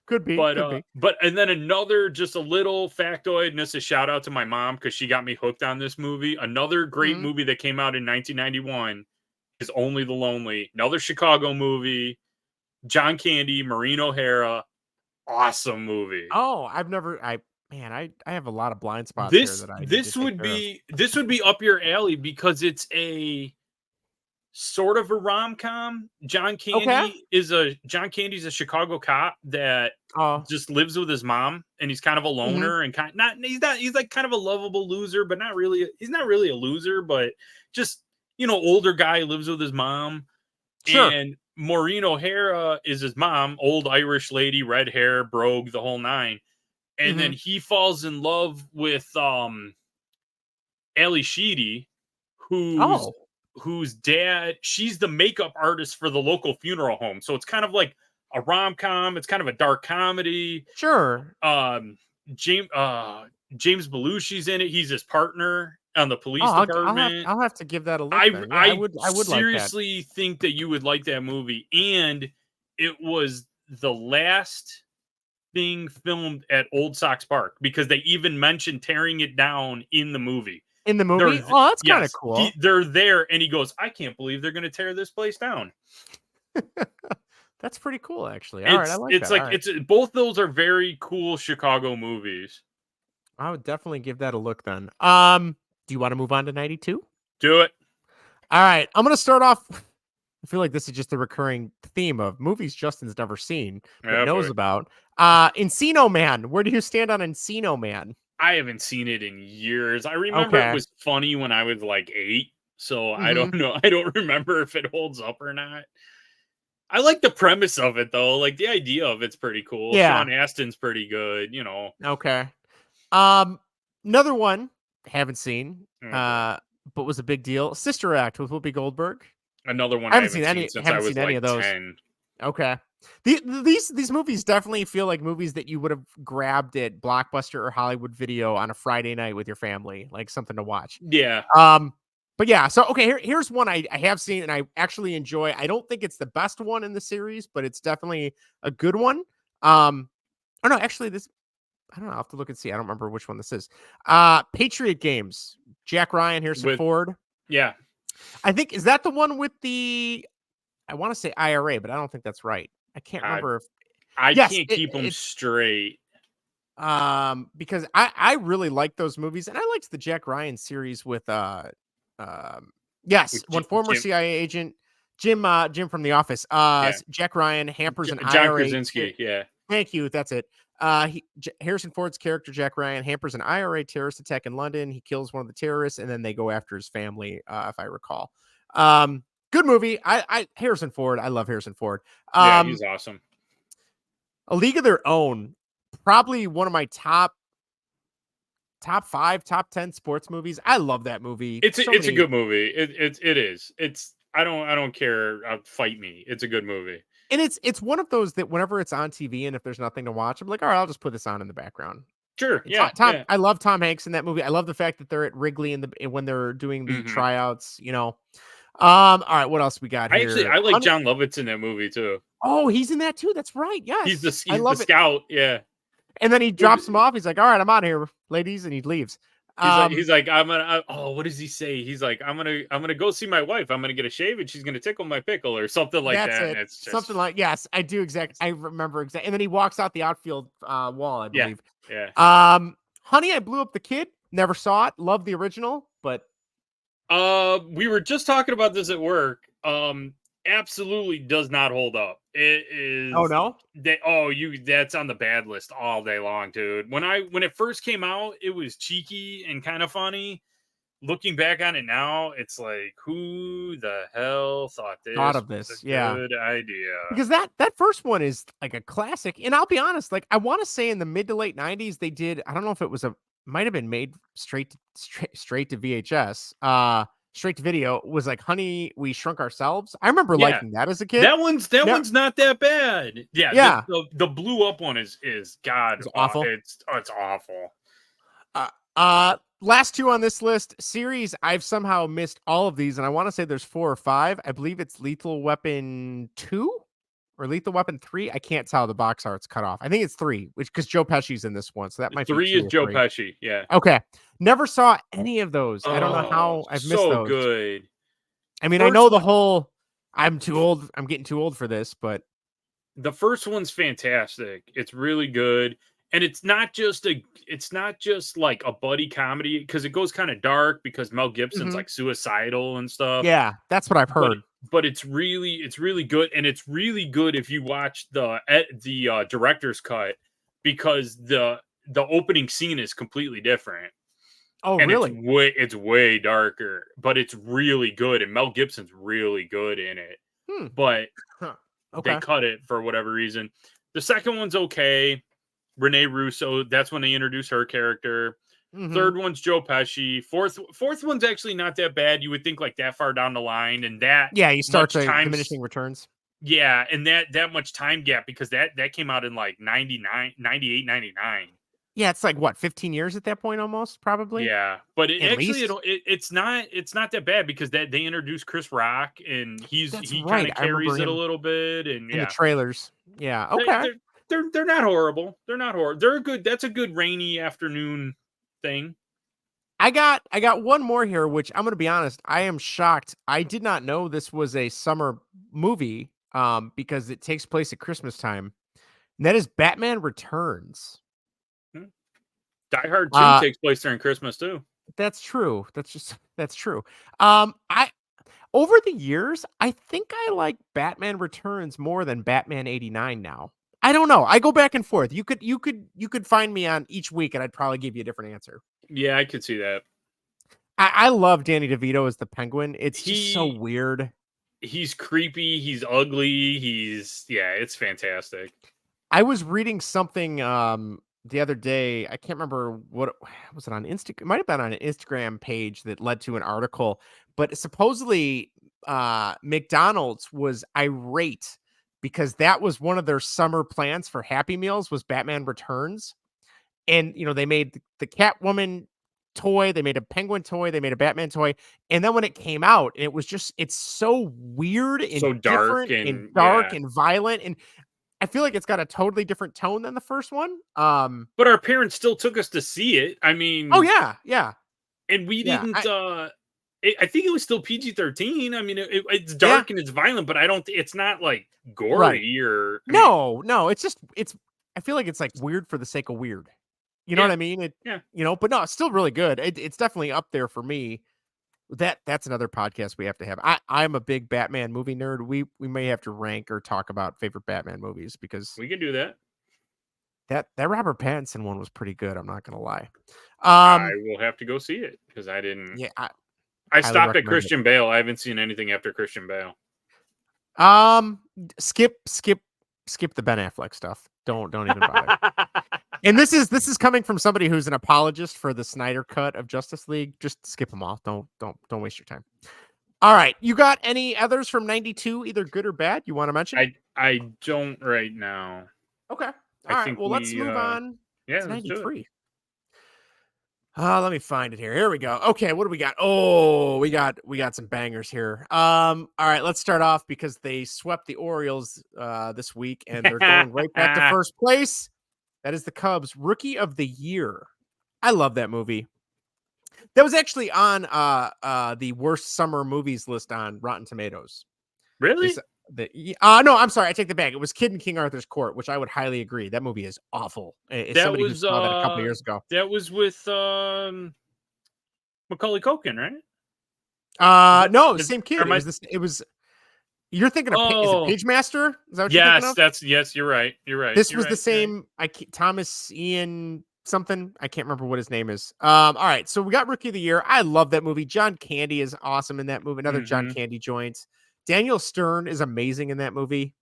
Could be.
But and then another, just a little factoid, and this is a shout out to my mom because she got me hooked on this movie. Another great movie that came out in 1991 is Only the Lonely. Another Chicago movie. John Candy, Maureen O'Hara. Awesome movie.
Oh, I have a lot of blind spots here that I
this would be up your alley, because it's a sort of a rom-com. John Candy's a Chicago cop that just lives with his mom, and he's kind of a loner and he's like kind of a lovable loser, but he's not really a loser, but just, older guy, lives with his mom. Sure. And Maureen O'Hara is his mom, old Irish lady, red hair, brogue, the whole nine. And then he falls in love with Ali Sheedy, whose dad, she's the makeup artist for the local funeral home. So it's kind of like a rom-com. It's kind of a dark comedy.
Sure.
James Belushi's in it. He's his partner on the police department.
I'll have to give that a look.
I would seriously think that you would like that movie. And it was the last thing filmed at Old Sox Park, because they even mentioned tearing it down in the movie.
In the movie? That's kind of cool.
They're there, and he goes, I can't believe they're going to tear this place down.
That's pretty cool, actually. All right, I like that.
Both those are very cool Chicago movies.
I would definitely give that a look then. Do you want to move on to 92?
Do it.
All right, I'm going to start off. I feel like this is just a recurring theme of movies Justin's never seen but knows about. Encino Man. Where do you stand on Encino Man?
I haven't seen it in years. I remember it was funny when I was like 8, so I don't know. I don't remember if it holds up or not. I like the premise of it, though. Like, the idea of it's pretty cool.
Yeah.
Sean Astin's pretty good,
Okay. Another one, haven't seen, but was a big deal. Sister Act with Whoopi Goldberg.
Another one I haven't seen any since I was like
of those.
10.
Okay. These movies definitely feel like movies that you would have grabbed at Blockbuster or Hollywood Video on a Friday night with your family, like something to watch.
Yeah.
But yeah, so okay, here's one I have seen and I actually enjoy. I don't think it's the best one in the series, but it's definitely a good one. Oh no, actually I don't know, I'll have to look and see. I don't remember which one this is. Patriot Games. Jack Ryan, Harrison Ford.
Yeah.
I think, is that the one with I want to say IRA, but I don't think that's right. I can't remember
I
Yes,
can't keep them
it's
straight.
because I really like those movies, and I liked the Jack Ryan series with yes,
With
one former
Jim,
CIA agent, Jim from The Office.
yeah,
Jack Ryan hampers an
John
IRA.
Krasinski, yeah.
Thank you. That's it. Harrison Ford's character Jack Ryan hampers an IRA terrorist attack in London. He kills one of the terrorists, and then they go after his family. If I recall, good movie. I Harrison Ford. I love Harrison Ford.
Yeah, he's awesome.
A League of Their Own, probably one of my top 5, top 10 sports movies. I love that movie.
It's a good movie. It is. I don't care. Fight me. It's a good movie.
And it's one of those that whenever it's on TV and if there's nothing to watch, I'm like, all right, I'll just put this on in the background.
Sure.
And
Yeah.
Tom,
Yeah.
I love Tom Hanks in that movie. I love the fact that they're at Wrigley when they're doing the
Mhm.
tryouts. All right, what else we got here?
I like John Lovitz in that movie too.
Oh, he's in that too. That's right. Yes,
He's the
I love it.
scout. Yeah.
And then he drops him off. He's like, all right, I'm out of here, ladies, and he leaves.
He's like, what does he say? He's like, I'm gonna go see my wife. I'm gonna get a shave, and she's gonna tickle my pickle or something like
that's
that.
It.
And it's just
something like yes, I do I remember exactly. And then he walks out the outfield wall, I believe.
Yeah.
Honey, I Blew Up the Kid. Never saw it. Love the original, but
we were just talking about this at work. Absolutely does not hold up. It is.
Oh no.
That's on the bad list all day long, dude. When it first came out, it was cheeky and kind of funny. Looking back on it now, it's like, who the hell thought
of this?
was a good idea?
Because that first one is like a classic. And I'll be honest, like I want to say in the mid to late 90s, they did. I don't know if it was might have been made straight to VHS. Straight to video was like Honey, We Shrunk Ourselves. I remember liking that as a kid.
That one's not that bad.
Yeah.
The blew up one is god
awful.
It's awful.
Last two on this list series, I've somehow missed all of these, and I want to say there's 4 or 5. I believe it's Lethal Weapon 2 or Lethal Weapon 3. I can't tell, the box art's cut off. I think it's 3, which because Joe Pesci's in this one, so that might
3
be 2
is Joe
3.
Pesci. Yeah.
Okay. Never saw any of those. I don't know how I've missed those.
So good.
I mean, I know the whole. I'm too old. I'm getting too old for this, but
the first one's fantastic. It's really good. And it's not just like a buddy comedy, because it goes kind of dark because Mel Gibson's like suicidal and stuff.
Yeah, that's what I've heard.
But it's really good, and it's really good if you watch the director's cut, because the opening scene is completely different.
Oh,
and
really?
It's way darker, but it's really good, and Mel Gibson's really good in it. But they cut it for whatever reason. The second one's okay. Renee Russo, that's when they introduce her character. Third one's Joe Pesci. Fourth one's actually not that bad. You would think like that far down the line, and that
you start diminishing returns.
Yeah, and that much time gap, because that came out in like 99, 98, 99.
Yeah, it's like what, 15 years at that point almost, probably.
Yeah, but it's not that bad, because they introduced Chris Rock, and he kind of carries it a little bit, and
in the trailers. Yeah, okay.
They're not horrible. They're not horrible. They're good. That's a good rainy afternoon thing.
I got one more here, which I'm going to be honest, I am shocked. I did not know this was a summer movie, because it takes place at Christmas time. And that is Batman Returns.
Die Hard 2 takes place during Christmas too.
That's true. That's true. Over the years, I think I like Batman Returns more than Batman 89 now. I don't know. I go back and forth. You could find me on each week, and I'd probably give you a different answer.
Yeah, I could see that.
I love Danny DeVito as the Penguin. It's just so weird.
He's creepy. He's ugly. It's fantastic.
I was reading something the other day. I can't remember what was it on Instagram. It might have been on an Instagram page that led to an article, but supposedly McDonald's was irate because that was one of their summer plans for Happy Meals was Batman Returns. And, they made the Catwoman toy, they made a Penguin toy, they made a Batman toy. And then when it came out, it's so weird and
so dark
and violent. And I feel like it's got a totally different tone than the first one.
But our parents still took us to see it. I mean,
oh yeah. Yeah.
And we didn't, I think it was still PG-13. I mean, it's dark and it's violent, but it's not like gory or.
No, it's just I feel like it's like weird for the sake of weird. You know what I mean?
Yeah.
But no, it's still really good. It's definitely up there for me. That's another podcast we have to have. I'm a big Batman movie nerd. We may have to rank or talk about favorite Batman movies because
we can do that.
That Robert Pattinson one was pretty good. I'm not gonna lie.
I will have to go see it because I didn't.
Yeah,
I stopped at Christian Bale. I haven't seen anything after Christian Bale.
Skip the Ben Affleck stuff. Don't even bother. And this is coming from somebody who's an apologist for the Snyder cut of Justice League. Just skip them all. Don't waste your time. All right, you got any others from '92, either good or bad, you want to mention?
I don't right now.
Okay. All right. Well, let's move on.
Yeah,
to 93. Let me find it here. Here we go. Okay, what do we got? Oh, we got some bangers here. All right, let's start off because they swept the Orioles this week and they're going right back to first place. That is the Cubs Rookie of the Year. I love that movie. That was actually on the worst summer movies list on Rotten Tomatoes.
Really?
No, I'm sorry. I take that back. It was Kid in King Arthur's Court, which I would highly agree. That movie is awful. Somebody who saw that a couple years ago.
That was with Macaulay Culkin, right?
No, same kid. It was. You're thinking of is it Page Master? Is that what you're thinking of?
Yes. You're right.
This was the same. Thomas Ian something. I can't remember what his name is. All right, so we got Rookie of the Year. I love that movie. John Candy is awesome in that movie. Another John Candy joint. Daniel Stern is amazing in that movie.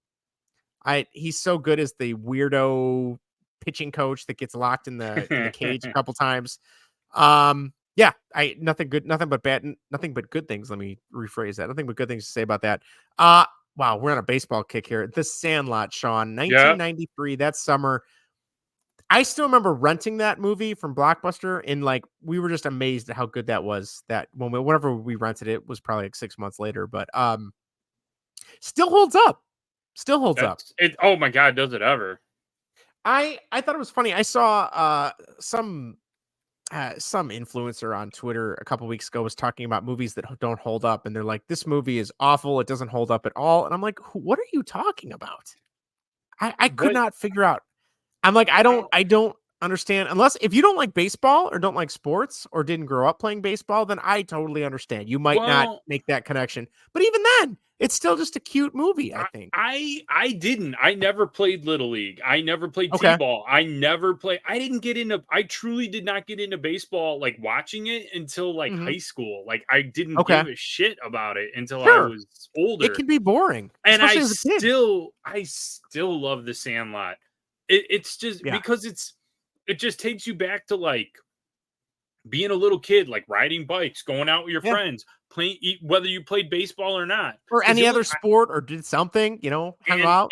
He's so good as the weirdo pitching coach that gets locked in the cage a couple times. Yeah, nothing but good things. Let me rephrase that. Nothing but good things to say about that. Wow, we're on a baseball kick here. The Sandlot, Sean, 1993, that summer. I still remember renting that movie from Blockbuster, and like we were just amazed at how good that was. That whenever we rented it was probably like 6 months later, but still holds up.
Oh my God, does it ever?
I thought it was funny. I saw some influencer on Twitter a couple weeks ago was talking about movies that don't hold up, and they're like, "This movie is awful. It doesn't hold up at all." And I'm like, "What are you talking about?" I could not figure out. I'm like, I don't understand, unless if you don't like baseball or don't like sports or didn't grow up playing baseball, then I totally understand. You might not make that connection, but even then, it's still just a cute movie, I think.
I didn't. I never played Little League. I never played T-ball. I truly did not get into baseball, like watching it until like high school. Like I didn't give a shit about it until I was older.
It can be boring.
And I still love The Sandlot. It's just because it just takes you back to like being a little kid, like riding bikes, going out with your friends, playing, whether you played baseball or not,
or any other sport, or did something, hang out.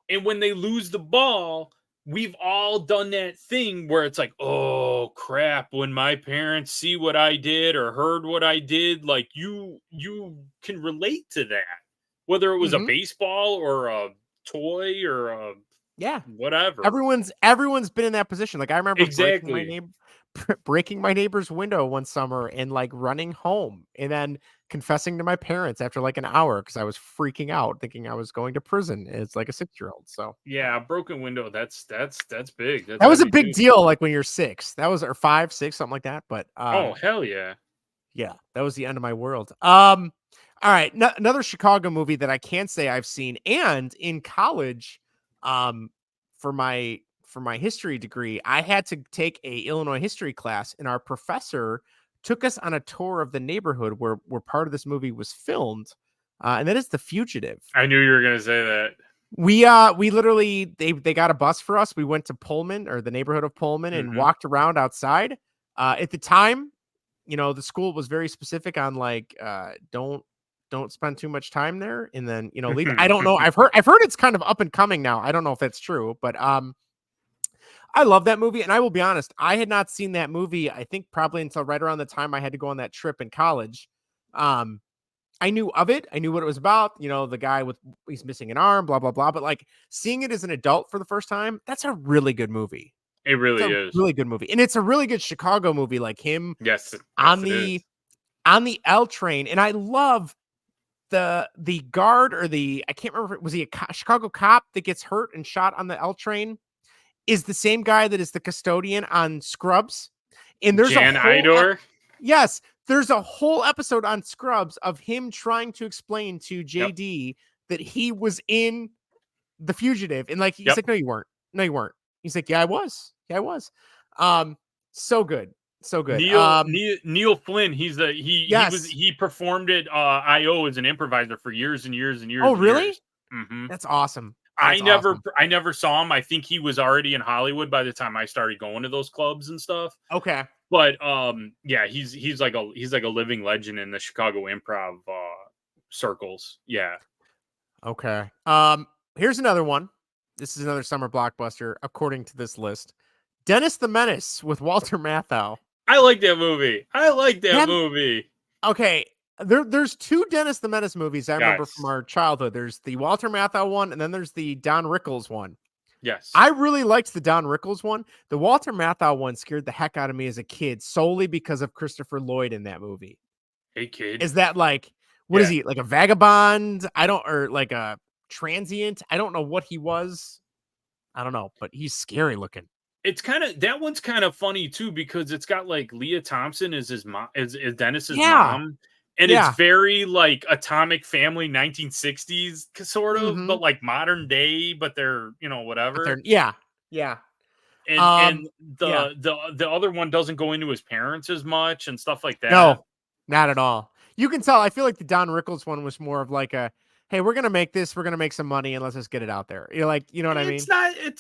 And when they lose the ball, we've all done that thing where it's like, oh crap, when my parents see what I did or heard what I did, like you can relate to that, whether it was a baseball or a toy or a whatever.
Everyone's been in that position. Like I remember breaking my neighbor's window one summer and like running home and then confessing to my parents after like an hour because I was freaking out thinking I was going to prison as like a 6-year-old. So
yeah, broken window, that's big.
That was a big deal, like when you're 6. That was, or 5, 6, something like that. But
oh hell yeah.
Yeah, that was the end of my world. All right, another Chicago movie that I can say I've seen, and in college, for my history degree, I had to take a Illinois history class, and our professor took us on a tour of the neighborhood where part of this movie was filmed, and that is The Fugitive.
I knew you were going to say that.
We literally they got a bus for us. We went to Pullman, or the neighborhood of Pullman, and walked around outside. At the time, the school was very specific on like don't spend too much time there, and then leave. I don't know. I've heard it's kind of up and coming now. I don't know if that's true, but I love that movie, and I will be honest, I had not seen that movie, I think probably until right around the time I had to go on that trip in college. I knew of it. I knew what it was about. The guy he's missing an arm, blah, blah, blah. But like seeing it as an adult for the first time, that's a really good movie.
It really is.
Really good movie. And it's a really good Chicago movie, like him
yes,
on the on the L train, and I love the guard or I can't remember, was he a Chicago cop that gets hurt and shot on the L train? Is the same guy that is the custodian on Scrubs. And there's a
Jan
whole
Idor.
yes, there's a whole episode on Scrubs of him trying to explain to
Yep.
JD that he was in The Fugitive, and like he's
Yep.
like, no, you weren't. No, you weren't. He's like, yeah, I was. Yeah, I was. So good. So good.
Neil Flynn,
Yes.
he performed at IO as an improviser for years and years and years.
Oh,
and
really?
years. Mm-hmm.
That's awesome.
I never saw him. I think he was already in Hollywood by the time I started going to those clubs and stuff.
Okay.
But yeah, he's like a living legend in the Chicago improv circles. Yeah.
Okay. Here's another one. This is another summer blockbuster according to this list. Dennis the Menace with Walter Matthau.
I like that movie. Movie.
Okay. There's two Dennis the Menace movies I remember from our childhood. There's the Walter Matthau one, and then there's the Don Rickles one.
Yes.
I really liked the Don Rickles one. The Walter Matthau one scared the heck out of me as a kid solely because of Christopher Lloyd in that movie.
Hey, kid.
Is that like, what is he, like a vagabond? Or like a transient? I don't know what he was. I don't know, but he's scary looking.
It's that one's kind of funny too, because it's got like Leah Thompson as his mom, as Dennis's mom. And it's very like Atomic Family 1960s sort of, but like modern day, but they're, whatever.
Yeah.
And the other one doesn't go into his parents as much and stuff like that.
No, not at all. You can tell. I feel like the Don Rickles one was more of like a, hey, we're going to make this, we're going to make some money, and let's just get it out there. You're like, you know what I mean?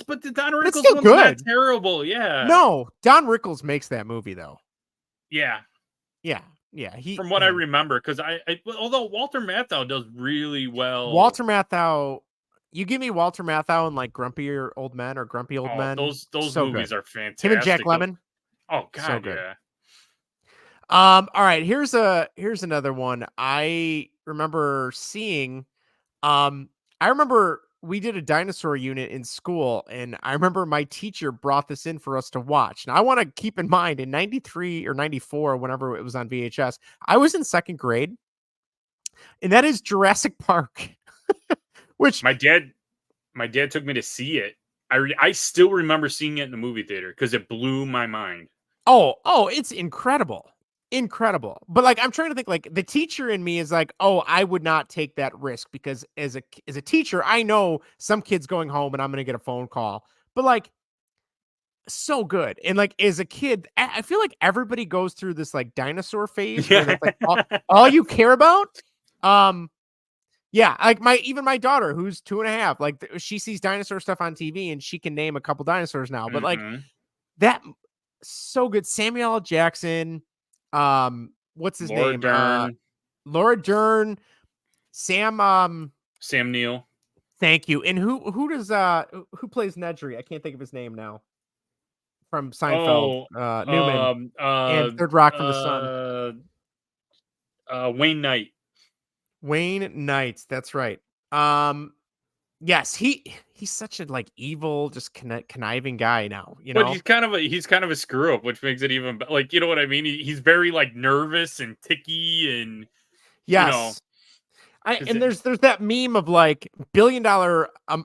But the Don Rickles
one's
good. Not terrible. Yeah.
No, Don Rickles makes that movie though.
Yeah.
Yeah.
From what I remember, because although Walter Matthau does really well.
Walter Matthau, you give me Walter Matthau and like Grumpier Old Men or Grumpy Old Men.
Those movies are fantastic.
Him and Jack Lemmon.
Oh God, so good. Yeah.
All right, here's another one I remember seeing. I remember we did a dinosaur unit in school, and I remember my teacher brought this in for us to watch. Now, I want to keep in mind, in 93 or 94, whenever it was on VHS, I was in second grade, and that is Jurassic Park, which
my dad took me to see it. I still remember seeing it in the movie theater because it blew my mind.
Oh, it's incredible. Incredible. But like, I'm trying to think, like, the teacher in me is like, oh, I would not take that risk because as a teacher, I know some kid's going home and I'm going to get a phone call, but like, so good. And like, as a kid, I feel like everybody goes through this like dinosaur phase where that's like all you care about. Yeah. Like my daughter who's 2.5, like she sees dinosaur stuff on TV and she can name a couple dinosaurs now, but like that so good. Samuel L. Jackson, what's his name?
Dern.
Laura Dern, Sam
Neill.
Thank you. And who plays Nedry? I can't think of his name now. From Seinfeld. Newman. And Third Rock from the
Sun. Wayne Knight.
Wayne Knight, that's right. Yes, he's such a like evil, just conniving guy now, you know.
But he's kind of a screw up, which makes it even like, you know what I mean? He's very like nervous and ticky and
yes. And there's that meme of like $1 billion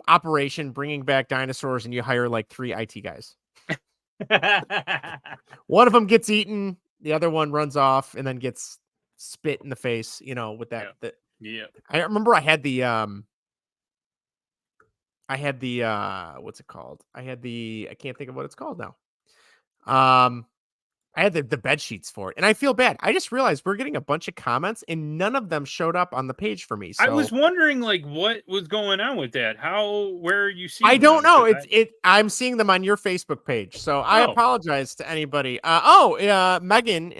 operation bringing back dinosaurs, and you hire like 3 IT guys. One of them gets eaten, the other one runs off and then gets spit in the face, you know, with that.
Yeah.
I remember I had the what's it called? I can't think of what it's called now. I had the bed sheets for it, and I feel bad. I just realized we're getting a bunch of comments, and none of them showed up on the page for me. So
I was wondering, like, what was going on with that? Where are you seeing?
I don't know. I'm seeing them on your Facebook page, so I apologize to anybody. Megan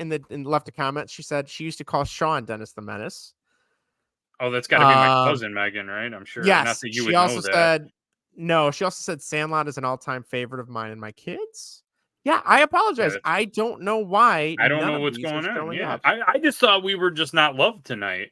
left a comment. She said she used to call Sean Dennis the Menace.
Oh, that's got to be my cousin Megan, right? I'm sure.
Yes.
Not that you
she
would
also
know that.
said no. She also said Sandlot is an all-time favorite of mine and my kids. Yeah, I apologize. I don't know why.
I don't know what's going on. Yeah, I just thought we were just not loved tonight.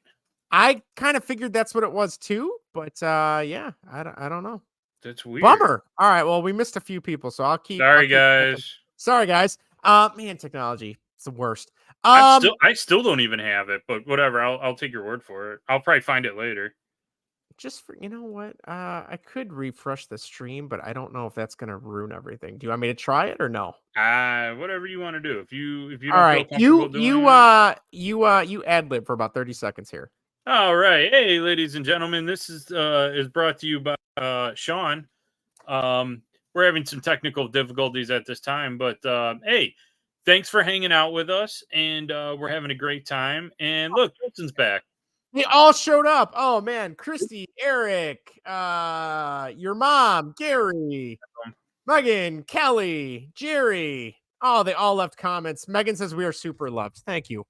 I kind of figured that's what it was too, but yeah, I don't know.
That's weird.
Bummer. All right, well, we missed a few people, so I'll keep.
Sorry, guys.
Sorry, guys. Man, technology, it's the worst.
I still don't even have it, but whatever. I'll take your word for it. I'll probably find it later.
Just for, you know what? I could refresh the stream, but I don't know if that's gonna ruin everything. Do you want me to try it or no?
Whatever you want to do. If you
All
don't feel
right,
comfortable doing it.
you ad lib for about 30 seconds here.
All right. Hey, ladies and gentlemen, this is brought to you by Sean. We're having some technical difficulties at this time, but hey, thanks for hanging out with us, and we're having a great time. And look, Wilson's back.
They all showed up. Oh man, Christy, Eric, your mom, Gary, Megan, Kelly, Jerry. Oh, they all left comments. Megan says we are super loved. Thank you.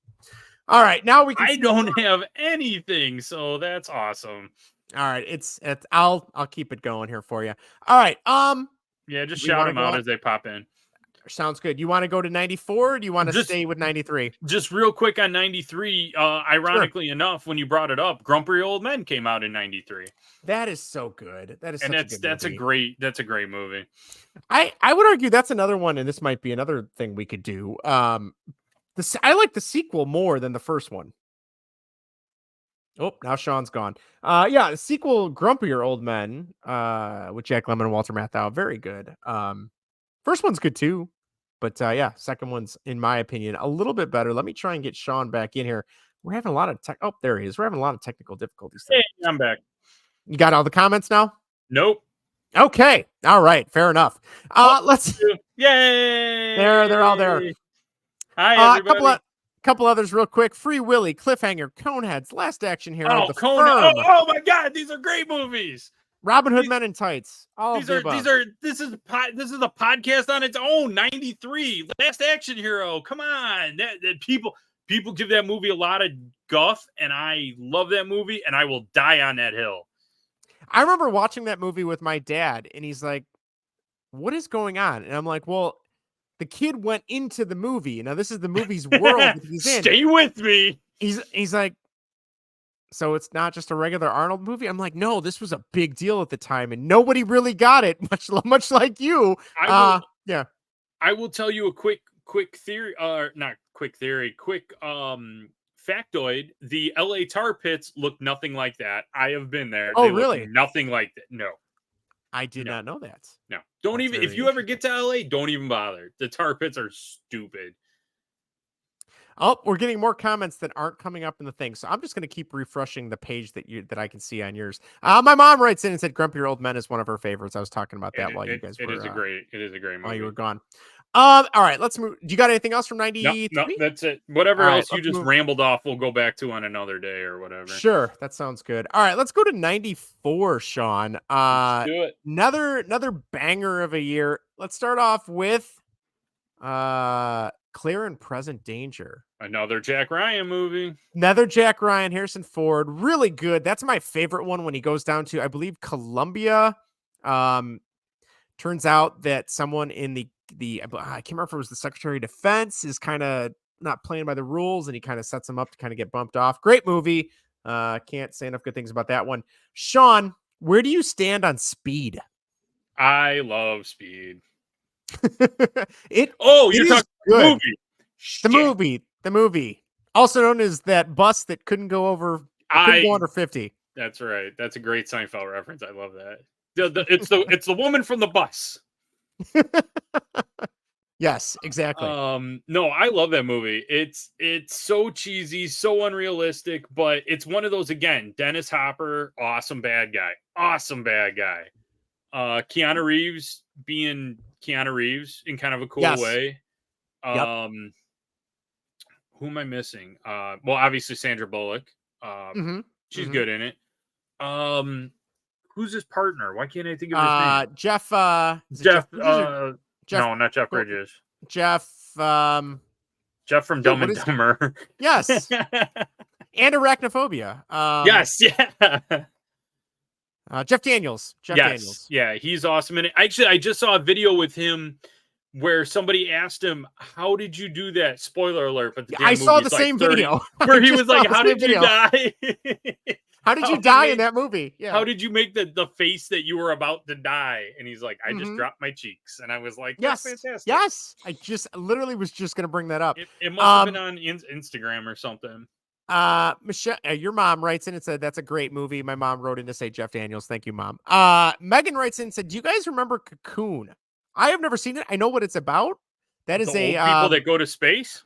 All right, now we can.
I don't have anything, so that's awesome.
All right, it's I'll keep it going here for you. All right,
yeah, just shout them out as they pop in.
Sounds good. You want to go to 94 or do you want to stay with 93?
Just real quick on 93, ironically enough, when you brought it up, Grumpy Old Men came out in 93.
That is so good. That is such a good
movie. That's a great movie.
I would argue that's another one, and this might be another thing we could do. I like the sequel more than the first one. Oh, now Sean's gone. Yeah, the sequel, Grumpier Old Men, with Jack Lemmon and Walter Matthau, very good. First one's good too, but yeah, second one's, in my opinion, a little bit better. Let me try and get Sean back in here. We're having a lot of tech. Oh, there he is. We're having a lot of technical difficulties.
Hey, I'm back.
You got all the comments now?
Nope.
Okay. All right. Fair enough. Let's.
Yay!
They're all there.
Hi, everybody.
Couple others real quick. Free Willy, Cliffhanger, Coneheads, Last Action Hero,
Oh,
The
Coneheads!
Firm.
Oh my God, these are great movies.
Robin Hood Men in Tights.
This is a podcast on its own. 93, Last Action Hero. Come on, that people give that movie a lot of guff, and I love that movie, and I will die on that hill.
I remember watching that movie with my dad, and he's like, "What is going on?" And I'm like, "Well, the kid went into the movie. Now this is the movie's world that he's in.
Stay with me."
He's like, so it's not just a regular Arnold movie? I'm like, no, this was a big deal at the time, and nobody really got it, much like you. Yeah.
I will tell you a quick theory, quick factoid. The LA Tar Pits look nothing like that. I have been there.
Oh,
they
really?
Look nothing like that. No.
I did not know that.
No. Don't even, if you ever get to LA, don't even bother. The Tar Pits are stupid.
Oh, we're getting more comments that aren't coming up in the thing. So I'm just going to keep refreshing the page that I can see on yours. My mom writes in and said Grumpier Old Men is one of her favorites. I was talking about that while you guys were.
It is a great movie.
While you were gone. All right, let's move. Do you got anything else from 93?
No, that's it. Whatever else you just rambled off, we'll go back to on another day or whatever.
Sure, that sounds good. All right, let's go to 94, Sean.
Let's do it.
Another banger of a year. Let's start off with Clear and Present Danger.
Another Jack Ryan movie.
Another Jack Ryan, Harrison Ford. Really good. That's my favorite one when he goes down to, I believe, Colombia. Turns out that someone in the I can't remember if it was the Secretary of Defense is kind of not playing by the rules, and he kind of sets him up to kind of get bumped off. Great movie. Can't say enough good things about that one. Sean, where do you stand on Speed?
I love Speed.
You're
talking
good.
Movie.
The movie, also known as that bus that couldn't go under 50.
That's right. That's a great Seinfeld reference. I love that. It's the woman from the bus.
Yes, exactly.
No, I love that movie. It's so cheesy, so unrealistic, but it's one of those, again, Dennis Hopper, awesome bad guy. Keanu Reeves being Keanu Reeves in kind of a cool way.
Yep.
Who am I missing? Well, obviously Sandra Bullock. She's good in it. Who's his partner? Why can't I think of his name?
Jeff.
No, not Jeff Bridges.
Jeff from
Dumb and Dumber.
Yes. And Arachnophobia.
Yes, yeah.
Jeff Daniels. Daniels.
Yeah, he's awesome. And actually, I just saw a video with him where somebody asked him, "How did you do that?" Spoiler alert! But
I saw the same video
where he was like, "How did you die?"
How did you die in that movie? Yeah.
How did you make the face that you were about to die? And he's like, I just
Mhm.
dropped my cheeks. And I was like, that's
Yes.
fantastic.
Yes. I just literally was just going to bring that up.
It must have been on Instagram or something.
Michelle, your mom writes in and said, that's a great movie. My mom wrote in to say Jeff Daniels. Thank you, Mom. Megan writes in and said, do you guys remember Cocoon? I have never seen it. I know what it's about. That is
The old people that go to space.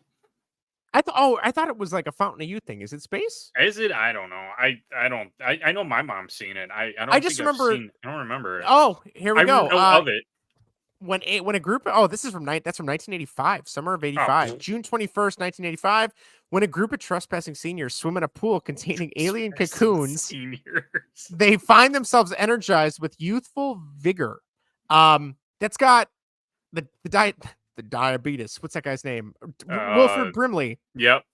I thought it was like a Fountain of Youth thing. Is it space?
Is it? I don't know. I know my mom's seen it. I don't
I just
think
remember.
I've seen it. I don't remember it.
Oh, here we go.
I know of it.
When a group this is from 1985, summer of 85,
Oh.
June 21st, 1985, when a group of trespassing seniors swim in a pool containing alien cocoons, they find themselves energized with youthful vigor. That's got the diabetes. What's that guy's name? Wilford Brimley.
Yep.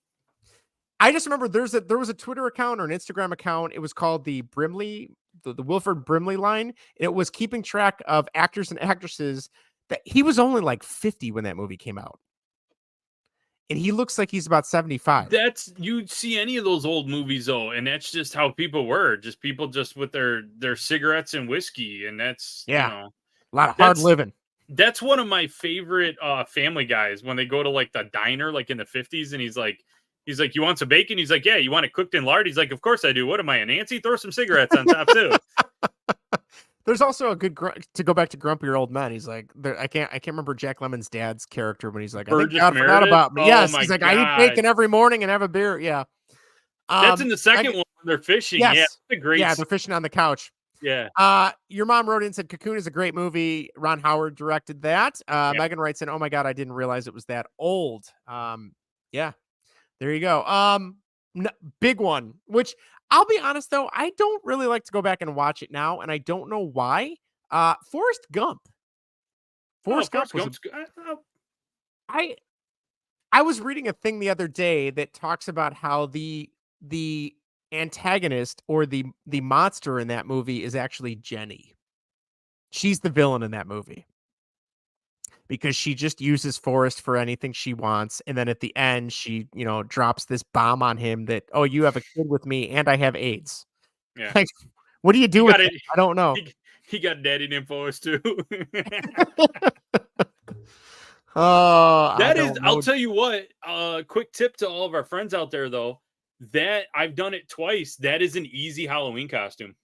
I just remember there was a Twitter account or an Instagram account. It was called the Brimley, the Wilford Brimley line. And it was keeping track of actors and actresses that he was only like 50 when that movie came out. And he looks like he's about 75.
You see any of those old movies though, and that's just how people were. Just people just with their cigarettes and whiskey, and that's
a lot of hard living.
That's one of my favorite Family Guys when they go to like the diner like in the 50s, and he's like, you want some bacon? He's like, yeah. You want it cooked in lard? He's like, of course I do. What am I, a Nancy? Throw some cigarettes on top too.
There's also a good to go back to Grumpier Old Men. He's like, I can't remember Jack Lemon's dad's character when he's like, I think God forgot about me. Yes, he's like, I eat bacon every morning and have a beer. Yeah,
that's in the second one when they're fishing.
Yes.
Yeah, that's a great.
Yeah, they're fishing on the couch.
Yeah.
Your mom wrote in and said Cocoon is a great movie. Ron Howard directed that. Megan writes in, oh my God, I didn't realize it was that old. Yeah, there you go. Big one, which I'll be honest though, I don't really like to go back and watch it now, and I don't know why. Forrest Gump. Forrest Gump was I was reading a thing the other day that talks about how the antagonist or the monster in that movie is actually Jenny. She's the villain in that movie because she just uses Forrest for anything she wants, and then at the end she drops this bomb on him that, oh, you have a kid with me and I have AIDS.
Yeah.
Like, what do you do with it? I don't know.
He got daddy infos too. I'll tell you what, quick tip to all of our friends out there though, that I've done it twice. That is an easy Halloween costume.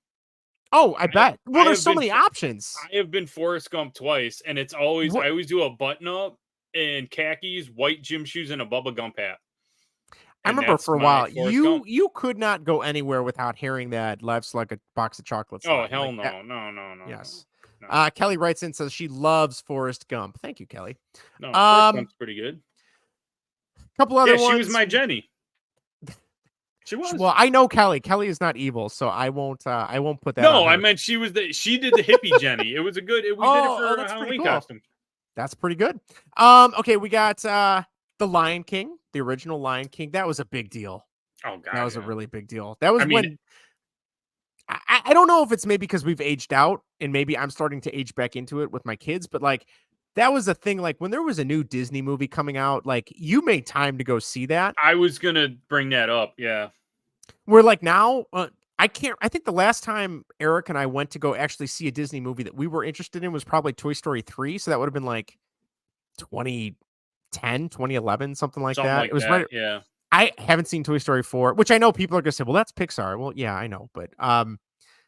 Oh, I bet. Well, there's so many options.
I have been Forrest Gump twice, and it's always, I always do a button up and khakis, white gym shoes, and a Bubba Gump hat.
I remember for a while, you could not go anywhere without hearing that life's like a box of chocolates.
Oh, hell no. No.
Yes. No. Kelly writes in, says she loves Forrest Gump. Thank you, Kelly.
No, Forrest Gump's pretty good.
A couple other ones.
She was my Jenny. She was.
Well, I know Kelly. Kelly is not evil, so I won't put that.
No, I meant she did the hippie Jenny. It was a good. We did it for a Halloween costume.
That's pretty good. Okay, we got the Lion King, the original Lion King. That was a big deal.
Oh God,
that was a really big deal. That was when. I don't know if it's maybe because we've aged out and maybe I'm starting to age back into it with my kids, but like that was a thing. Like when there was a new Disney movie coming out, like you made time to go see that.
I was going to bring that up. Yeah.
We're like now, I think the last time Eric and I went to go actually see a Disney movie that we were interested in was probably Toy Story 3. So that would have been like 2010, 2011, something like that. It was right.
Yeah.
I haven't seen Toy Story 4, which I know people are going to say, well, that's Pixar. Well, yeah, I know. But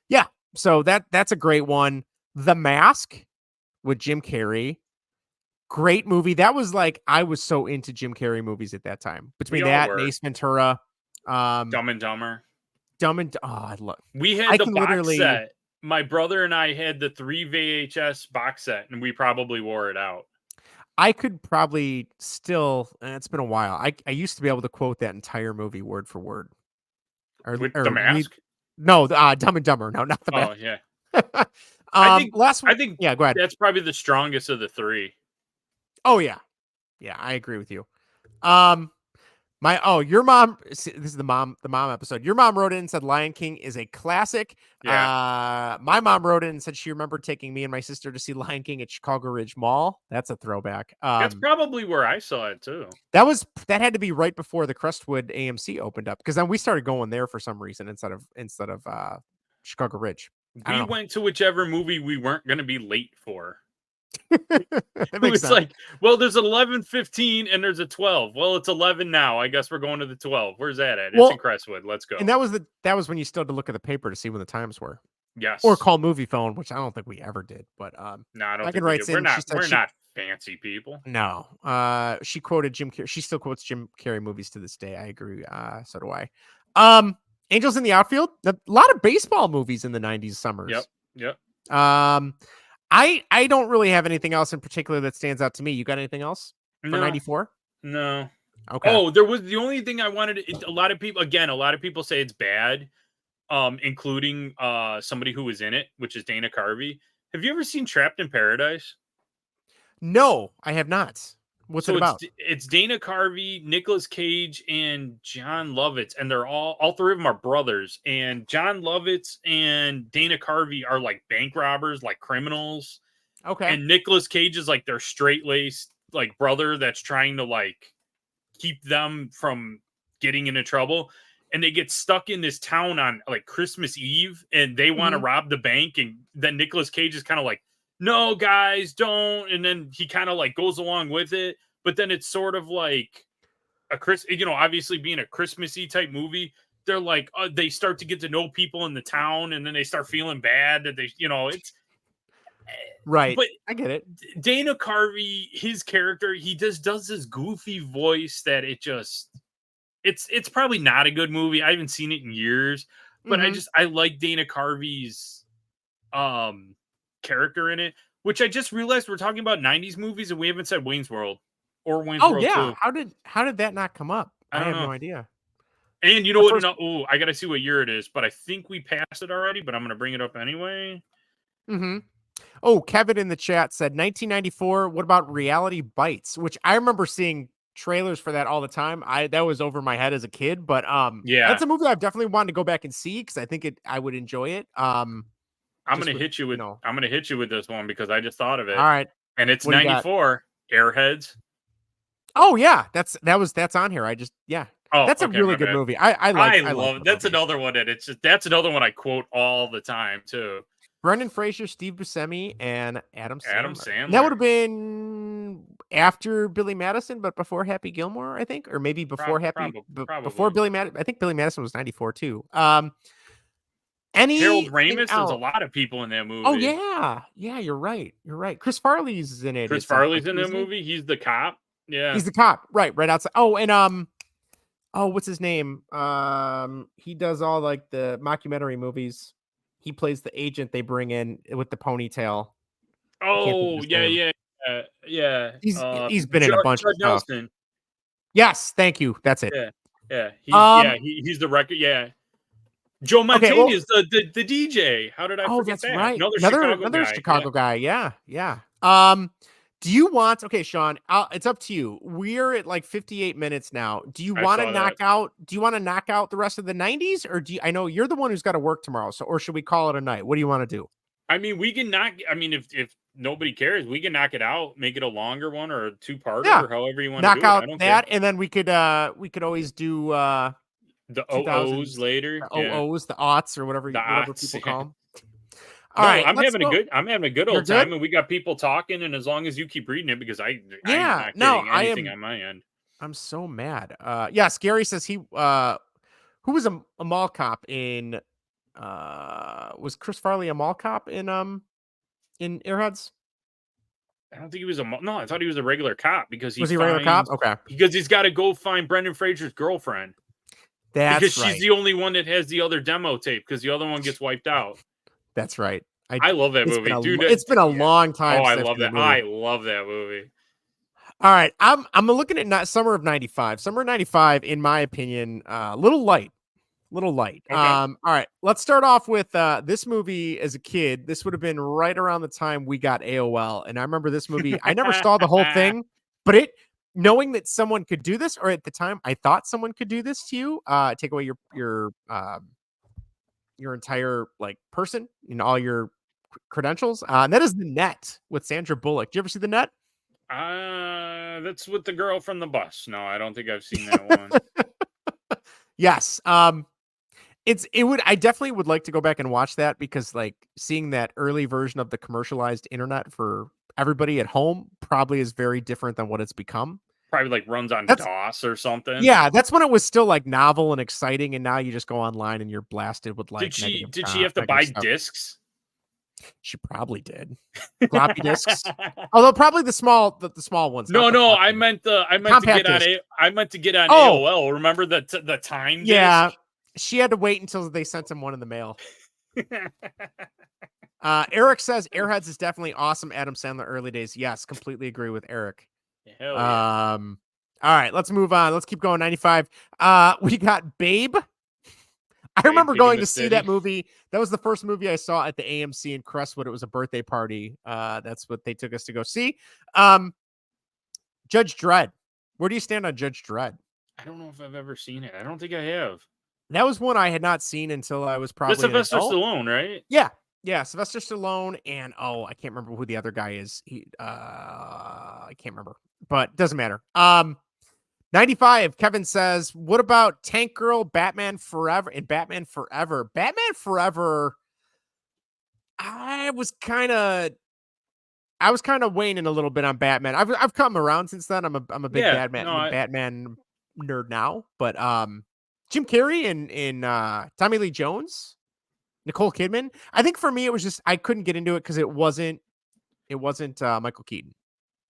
yeah, so that's a great one. The Mask with Jim Carrey. Great movie. That was like, I was so into Jim Carrey movies at that time. Between that and Ace Ventura.
Dumb and Dumber.
We
had the box set. My brother and I had the 3 VHS box set, and we probably wore it out.
I could probably still, it's been a while. I used to be able to quote that entire movie word for word.
The Mask?
No, Dumb and Dumber. No, not the Mask.
Oh, yeah.
I think, yeah, go ahead.
That's probably the strongest of the 3.
Oh, yeah. Yeah, I agree with you. Your mom. This is the mom episode. Your mom wrote in and said Lion King is a classic.
Yeah.
My mom wrote in and said she remembered taking me and my sister to see Lion King at Chicago Ridge Mall. That's a throwback.
That's probably where I saw it too.
That had to be right before the Crestwood AMC opened up, because then we started going there for some reason instead of Chicago Ridge.
We went to whichever movie we weren't going to be late for.
That makes sense.
Like, well, there's 11:15 and there's a 12. Well, it's 11 now. I guess we're going to the 12. Where's that at? It's in Crestwood. Let's go.
And that was when you still had to look at the paper to see when the times were.
Yes.
Or call Movie Phone, which I don't think we ever did. But
no, I don't think we do. We're not fancy people.
No. She quoted Jim Carrey. She still quotes Jim Carrey movies to this day. I agree. So do I. Angels in the Outfield. A lot of baseball movies in the 90s summers.
Yep.
I don't really have anything else in particular that stands out to me. You got anything else for 94?
No.
Okay.
Oh, there was the only thing I wanted. A lot of people say it's bad, including somebody who was in it, which is Dana Carvey. Have you ever seen Trapped in Paradise?
No, I have not. What's it about?
It's Dana Carvey, Nicolas Cage, and John Lovitz, and they're all three of them are brothers. And John Lovitz and Dana Carvey are like bank robbers, like criminals.
Okay.
And Nicolas Cage is like their straight-laced like brother that's trying to like keep them from getting into trouble. And they get stuck in this town on like Christmas Eve, and they want to rob the bank. And then Nicolas Cage is kind of like, no, guys, don't. And then he kind of like goes along with it. But then it's sort of like obviously being a Christmassy type movie, they're like, they start to get to know people in the town, and then they start feeling bad that they, it's
right.
But
I get it.
Dana Carvey, his character, he just does this goofy voice that it's probably not a good movie. I haven't seen it in years, but I like Dana Carvey's character in it, which I just realized we're talking about 90s movies and we haven't said Wayne's World or Wayne's World 2.
How did that not come up? I have
know.
no idea.
And you know what? No, I gotta see what year it is, but I think we passed it already, but I'm gonna bring it up anyway.
Oh, Kevin in the chat said 1994. What about Reality Bites? Which I remember seeing trailers for that all the time. That was over my head as a kid, but
yeah,
that's a movie I've definitely wanted to go back and see because I think I would enjoy it.
I'm gonna hit you with this one because I just thought of it.
All right,
and it's 94. Airheads.
Oh yeah, that's on here.
Oh,
that's a really good movie. I love
it. That's another one that's another one I quote all the time too.
Brendan Fraser, Steve Buscemi, and Adam Sandler.
Sandler.
That would have been after Billy Madison, but before Happy Gilmore, I think, or maybe before before Billy Madison. I think Billy Madison was 94 too.
Harold Ramis. There's a lot of people in that movie.
Oh yeah, you're right. Chris Farley's in it.
Chris Farley's in that movie. He's the cop. Yeah,
he's the cop. Right outside. Oh, and what's his name? He does all like the mockumentary movies. He plays the agent they bring in with the ponytail.
Oh yeah.
He's been in a bunch of stuff.
Nelson.
Yes, thank you. That's it.
Yeah. He's the record. Yeah. Joe Montaigne is the DJ. How did I forget
that's
that?
Right.
Another
Chicago guy. Yeah. Do you want? Okay, Sean. It's up to you. We're at like 58 minutes now. Do you want to knock out? Do you want to knock out the rest of the 90s, or I know you're the one who's got to work tomorrow. So, or should we call it a night? What do you want to do?
I mean, we can knock. I mean, if nobody cares, we can knock it out, make it a longer one or a two-parter, or however you want to do it.
Knock out that, and then we could always do
the OOs later.
The OOs, the aughts, or whatever people call them.
All right, I'm having a good old time, and we got people talking. And as long as you keep reading it, because I'm not getting anything on my end.
I'm so mad. Gary says who was a mall cop in? Was Chris Farley a mall cop in Airheads?
I don't think he was no. I thought he was a regular cop because
was he a regular cop? Okay,
because he's got to go find Brendan Fraser's girlfriend.
Because
she's the only one that has the other demo tape because the other one gets wiped out.
That's right.
I love that movie, dude.
It's been a long time.
Oh, I love that. I love that movie.
All right, I'm looking at summer of '95. Summer of '95, in my opinion, little light. Okay. All right, let's start off with this movie as a kid. This would have been right around the time we got AOL, and I remember this movie. I never saw the whole thing, but knowing that someone could do this, or at the time I thought someone could do this to you, take away your entire like person, all your credentials. And that is The Net with Sandra Bullock. Did you ever see The Net?
That's with the girl from the bus. No, I don't think I've seen that one.
Yes. I definitely would like to go back and watch that, because like seeing that early version of the commercialized internet for everybody at home probably is very different than what it's become.
Probably like runs on DOS or something.
Yeah, that's when it was still like novel and exciting, and now you just go online and you're blasted with like.
Did she have to buy discs?
She probably did. Floppy disks. Although probably the small ones.
No, I meant to get on AOL. Remember the time disc?
Yeah. She had to wait until they sent him one in the mail. Eric says Airheads is definitely awesome. Adam Sandler early days. Yes, completely agree with Eric.
Hell yeah.
All right, let's move on. Let's keep going. 95. We got Babe. I remember going to see that movie. That was the first movie I saw at the AMC in Crestwood. It was a birthday party. That's what they took us to go see. Judge Dredd. Where do you stand on Judge Dredd?
I don't know if I've ever seen it. I don't think I have.
That was one I had not seen until I was probably
Sylvester Stallone, right?
Yeah, Sylvester Stallone, and I can't remember who the other guy is. I can't remember, but doesn't matter. 95. Kevin says, "What about Tank Girl, Batman Forever, and Batman Forever?" Batman Forever. I was kind of waning a little bit on Batman. I've come around since then. I'm a big Batman nerd now, but Jim Carrey and Tommy Lee Jones, Nicole Kidman. I think for me it was just I couldn't get into it because it wasn't Michael Keaton.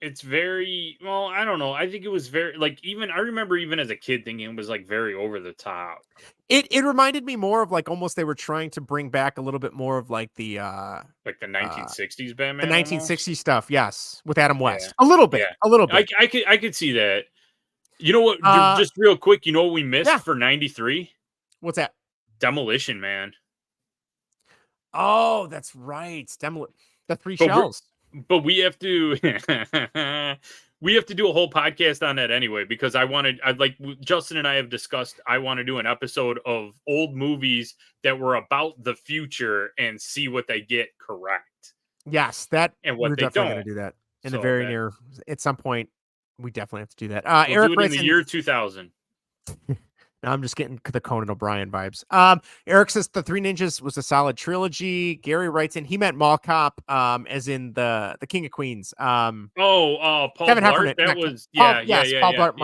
It's very I don't know. I think it was very I remember even as a kid thinking it was like very over the top.
It reminded me more of like almost they were trying to bring back a little bit more of like the
1960s Batman.
The 1960s stuff, yes, with Adam West. Yeah. A little bit.
I could see that. You know what? Just real quick, you know what we missed for 93?
What's that?
Demolition Man.
Oh, that's right. The three shells.
But we have to do a whole podcast on that anyway, because Justin and I have discussed, I want to do an episode of old movies that were about the future and see what they get correct.
Yes, and what we're definitely going to do that in the very near, at some point. We definitely have to do that. Eric
do it in the year 2000.
Now I'm just getting the Conan O'Brien vibes. Eric says The Three Ninjas was a solid trilogy. Gary writes in, he meant Mall Cop, as in the King of Queens. Paul
Kevin Heffernan. That was Paul Blart,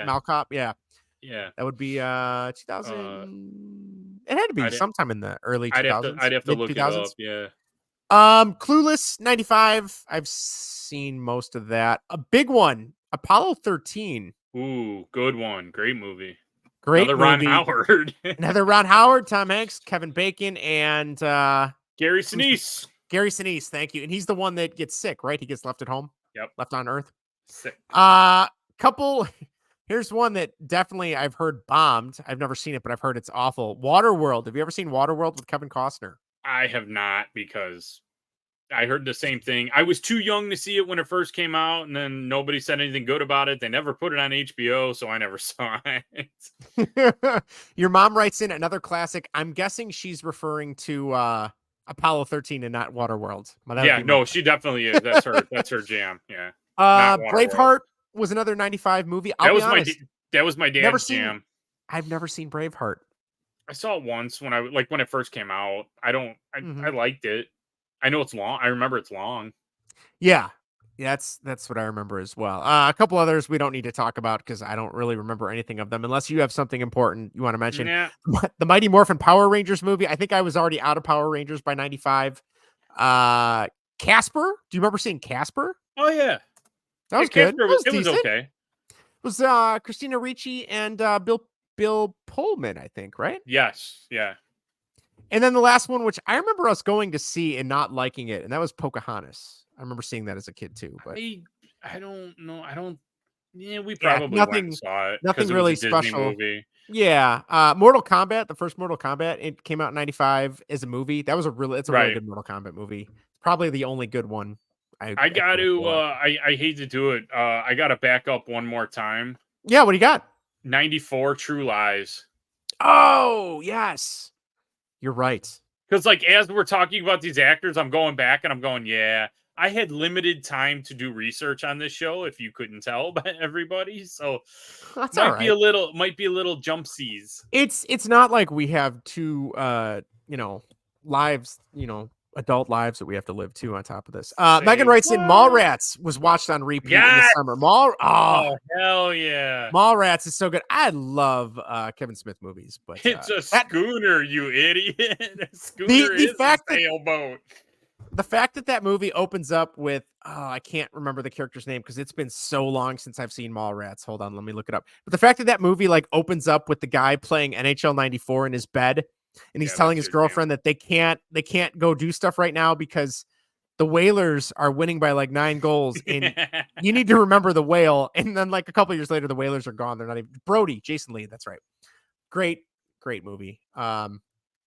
Mall Cop. Yeah. That would be 2000. It had to be sometime in the early 2000s.
I'd have to look 2000s. It up. Yeah.
Clueless 95. I've seen most of that. A big one, Apollo 13.
Ooh, good one. Great movie.
Another
Ron Howard.
Another Ron Howard, Tom Hanks, Kevin Bacon, and
Gary Sinise.
Gary Sinise, thank you. And he's the one that gets sick, right? He gets left at home.
Yep.
Left on Earth.
Sick.
Here's one that definitely I've heard bombed. I've never seen it, but I've heard it's awful. Waterworld. Have you ever seen Waterworld with Kevin Costner?
I have not, because I heard the same thing. I was too young to see it when it first came out, and then nobody said anything good about it. They never put it on HBO, so I never saw it.
Your mom writes in another classic. I'm guessing she's referring to Apollo 13 and not Waterworld.
She definitely is. That's her jam. Yeah.
Braveheart was another 95 movie.
That was my dad's jam.
I've never seen Braveheart.
I saw it once when it first came out. I liked it. I know it's long. I remember it's long.
Yeah, that's what I remember as well. A couple others we don't need to talk about because I don't really remember anything of them, unless you have something important you want to mention.
Yeah.
The Mighty Morphin Power Rangers movie. I think I was already out of Power Rangers by 95. Casper. Do you remember seeing Casper?
Oh yeah,
that was good.
It was okay.
It was Christina Ricci and Bill Pullman, I think, right?
Yes. Yeah.
And then the last one, which I remember us going to see and not liking it, and that was Pocahontas. I remember seeing that as a kid too. But
I don't know. We probably went and saw it.
Nothing really special. Movie. Yeah. Mortal Kombat, the first Mortal Kombat, it came out in 95 as a movie. That was it's a really good Mortal Kombat movie. Probably the only good one
I got to. I hate to do it. I got to back up one more time.
Yeah, what do you got?
94 True Lies.
Oh, yes. You're right.
Because, like, as we're talking about these actors, I'm going back and I'm going, yeah, I had limited time to do research on this show, if you couldn't tell by everybody. So
That's all
might
right.
be a little jump seas.
It's not like we have two lives, adult lives that we have to live too on top of this. Megan
Say
writes in
what?
Mallrats was watched on repeat in the
Yes!
summer.
Oh, hell yeah.
Mallrats is so good. I love Kevin Smith movies, but
It's a schooner, you idiot. A schooner
the
is
fact
a sailboat.
the fact that movie opens up with I can't remember the character's name because it's been so long since I've seen Mallrats. Hold on, let me look it up. But the fact that movie like opens up with the guy playing NHL 94 in his bed, and he's telling his girlfriend that they can't go do stuff right now because the Whalers are winning by like 9 goals, and you need to remember the whale. And then like a couple years later, the Whalers are gone. They're not even Jason Lee. That's right. Great movie.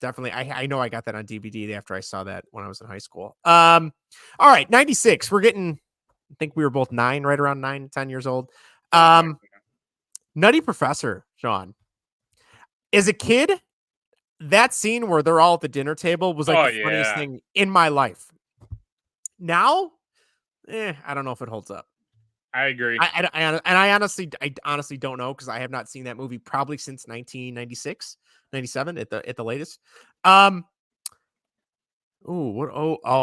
Definitely. I know I got that on DVD after I saw that when I was in high school. All right. 96. We're getting, I think we were both 9, right around 9, 10 years old. Nutty Professor, Sean. As a kid, that scene where they're all at the dinner table was like the funniest thing in my life. Now, I don't know if it holds up.
I agree.
I honestly don't know because I have not seen that movie probably since 1996, 97 at the latest. Oh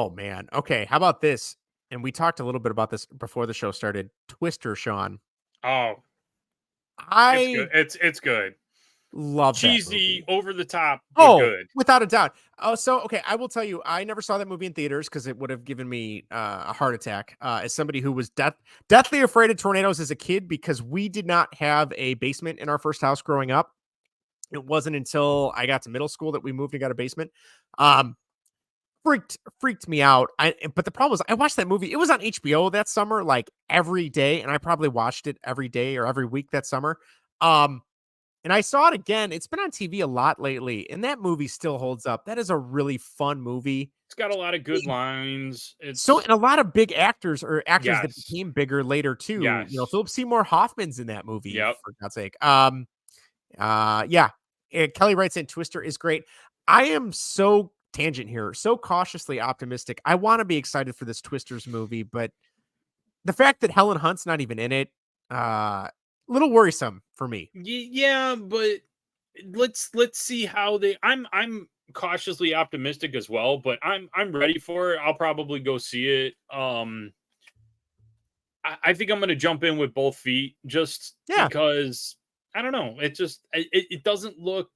man. Okay, how about this? And we talked a little bit about this before the show started. Twister, Sean.
Oh, it's good.
Love
cheesy, over the top,
good. Without a doubt. So okay, I will tell you, I never saw that movie in theaters because it would have given me a heart attack. As somebody who was deathly afraid of tornadoes as a kid, because we did not have a basement in our first house growing up. It wasn't until I got to middle school that we moved and got a basement. Freaked me out. But the problem was I watched that movie. It was on HBO that summer, like every day, and I probably watched it every day or every week that summer. And I saw it again. It's been on TV a lot lately, and that movie still holds up. That is a really fun movie.
It's got a lot of good lines.
And a lot of big actors that became bigger later too.
Yes.
Philip Seymour Hoffman's in that movie.
Yep.
For God's sake. Kelly writes in Twister is great. I am so tangent here, so cautiously optimistic. I want to be excited for this Twisters movie, but the fact that Helen Hunt's not even in it, little worrisome for me.
Yeah, but let's see how they. I'm cautiously optimistic as well, but I'm ready for it. I'll probably go see it. I think I'm going to jump in with both feet just because I don't know. It doesn't look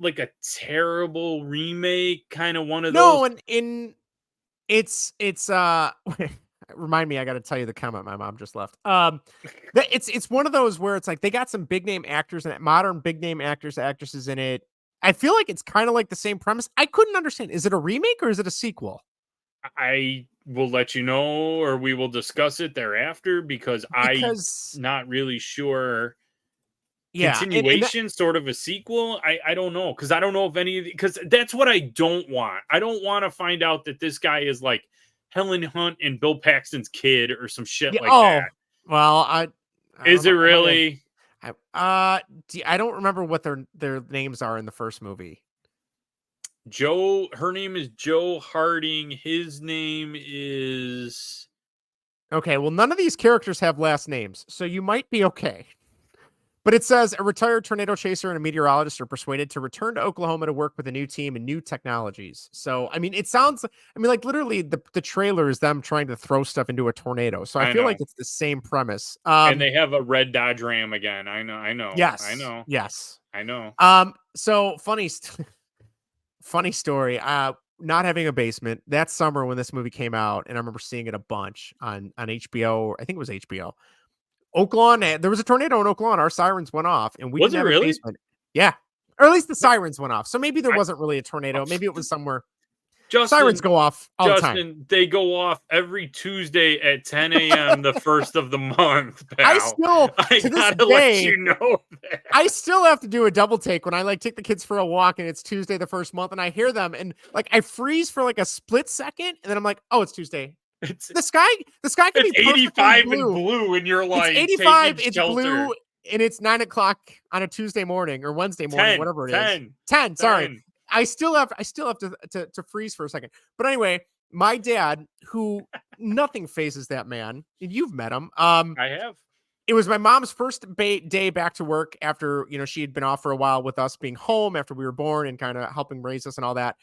like a terrible remake, kind of one of those.
No, and it's remind me, I got to tell you the comment my mom just left. It's one of those where it's like they got some big name actors and modern big name actresses in it. I feel like it's kind of like the same premise. I couldn't understand. Is it a remake or is it a sequel?
I will let you know, or we will discuss it thereafter because I'm not really sure. Continuation, sort of a sequel. I don't know because I don't know if any of because that's what I don't want. I don't want to find out that this guy is like Helen Hunt and Bill Paxton's kid or some shit like that.
Well, I
is it really?
I don't remember what their names are in the first movie.
Her name is Joe Harding. His name is
okay. Well, none of these characters have last names, so you might be okay. But it says a retired tornado chaser and a meteorologist are persuaded to return to Oklahoma to work with a new team and new technologies. So, I mean, it sounds, like literally the trailer is them trying to throw stuff into a tornado. So I feel like it's the same premise.
And they have a red Dodge Ram again. I know.
Yes.
I know.
Yes.
I know.
So funny story. Not having a basement that summer when this movie came out, and I remember seeing it a bunch on HBO. I think it was HBO. Oaklawn, there was a tornado in Oaklawn. Our sirens went off, and we didn't have a basement. Yeah, or at least the sirens went off. So maybe there wasn't really a tornado. Maybe it was somewhere. Sirens go off all the time.
They go off every Tuesday at 10 a.m. the first of the month. Pal.
I still, to this day,
let you know that.
I still have to do a double take when I take the kids for a walk, and it's Tuesday the first month, and I hear them, and I freeze for a split second, and then I'm like, oh, it's Tuesday. The sky can be
It's
perfectly
85
blue.
and blue, and you're like,
It's 85.
taking
It's
shelter.
blue, and it's 9:00 on a Tuesday morning or Wednesday morning,
10,
whatever it
10,
is. 10. Sorry,
10.
I still have to freeze for a second. But anyway, my dad, who nothing phases that man, and you've met him.
I have.
It was my mom's first day back to work after, she had been off for a while with us being home after we were born and kind of helping raise us and all that.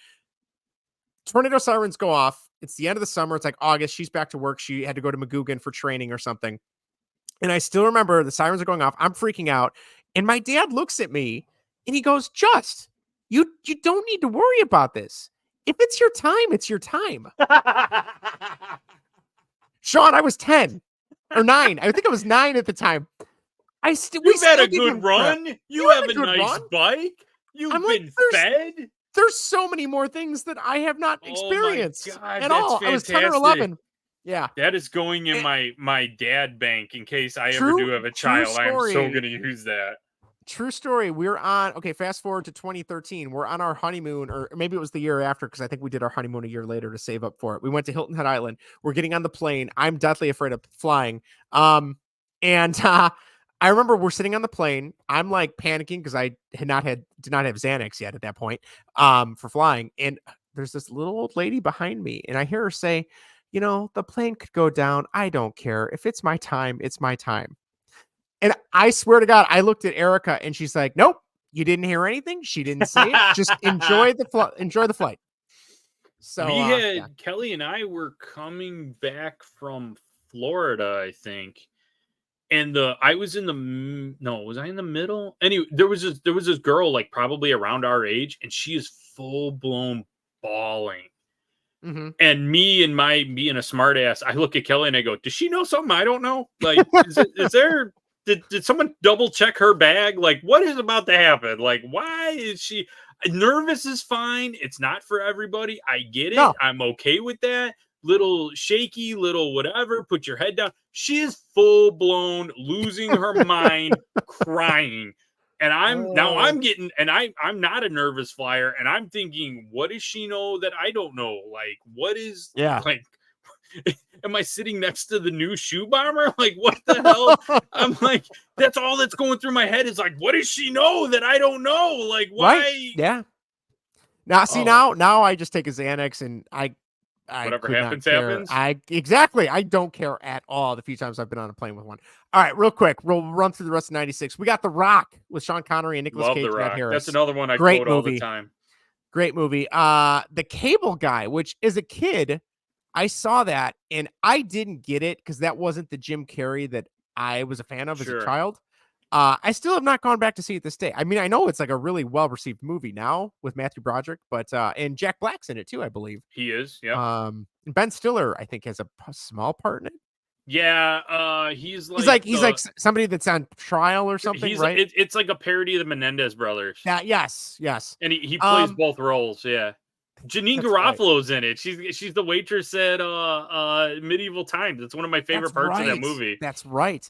Tornado sirens go off. It's the end of the summer. It's like August. She's back to work. She had to go to Magoogan for training or something. And I still remember the sirens are going off. I'm freaking out. And my dad looks at me and he goes, Just, you don't need to worry about this. If it's your time, it's your time. Sean, I was 10 or 9. I think I was 9 at the time.
You've had a good run. You have a nice bike. You've been fed.
There's so many more things that I have not experienced at all.
Fantastic.
I was 10 or 11. Yeah.
That is going in my dad bank in case I ever do have a child. I am so going to use that.
True story. We're on, fast forward to 2013. We're on our honeymoon, or maybe it was the year after, because I think we did our honeymoon a year later to save up for it. We went to Hilton Head Island. We're getting on the plane. I'm deathly afraid of flying. I remember we're sitting on the plane. I'm like panicking because I did not have Xanax yet at that point for flying. And there's this little old lady behind me. And I hear her say, the plane could go down. I don't care. If it's my time, it's my time. And I swear to God, I looked at Erica and she's like, nope, you didn't hear anything. She didn't say it. Just enjoy the flight. So
we had Kelly and I were coming back from Florida, I think. And was I in the middle? Anyway, there was this girl like probably around our age, and she is full blown bawling.
Mm-hmm.
And me being a smart ass, I look at Kelly and I go, does she know something I don't know? Like, did someone double check her bag? Like, what is about to happen? Like, why is she nervous? Is fine. It's not for everybody. I get it. No. I'm okay with that. Little shaky, little whatever, put your head down. She is full blown losing her mind, crying. And I'm not a nervous flyer. And I'm thinking, what does she know that I don't know? Like, what is, like, am I sitting next to the new shoe bomber? Like, what the hell? I'm like, that's all that's going through my head is like, what does she know that I don't know? Like, why?
Right. Yeah. Now, see, now I just take a Xanax and
whatever happens, happens.
I don't care at all the few times I've been on a plane with one. All right, real quick, we'll run through the rest of 96. We got The Rock with Sean Connery and Nicolas Cage.
Love The Rock.
Harris.
That's another one I quote all the time.
Great movie. The Cable Guy, which as a kid, I saw that and I didn't get it because that wasn't the Jim Carrey that I was a fan of as a child. I still have not gone back to see it this day. I mean, I know it's like a really well-received movie now with Matthew Broderick, but and Jack Black's in it too, I believe.
He is, yeah.
Ben Stiller, I think, has a small part in it.
Yeah, he's like
somebody that's on trial or something, right?
It's like a parody of the Menendez brothers.
Yeah, yes.
And he plays both roles, yeah. Janine Garofalo's in it. She's the waitress at Medieval Times. It's one of my favorite parts of that movie.
That's right.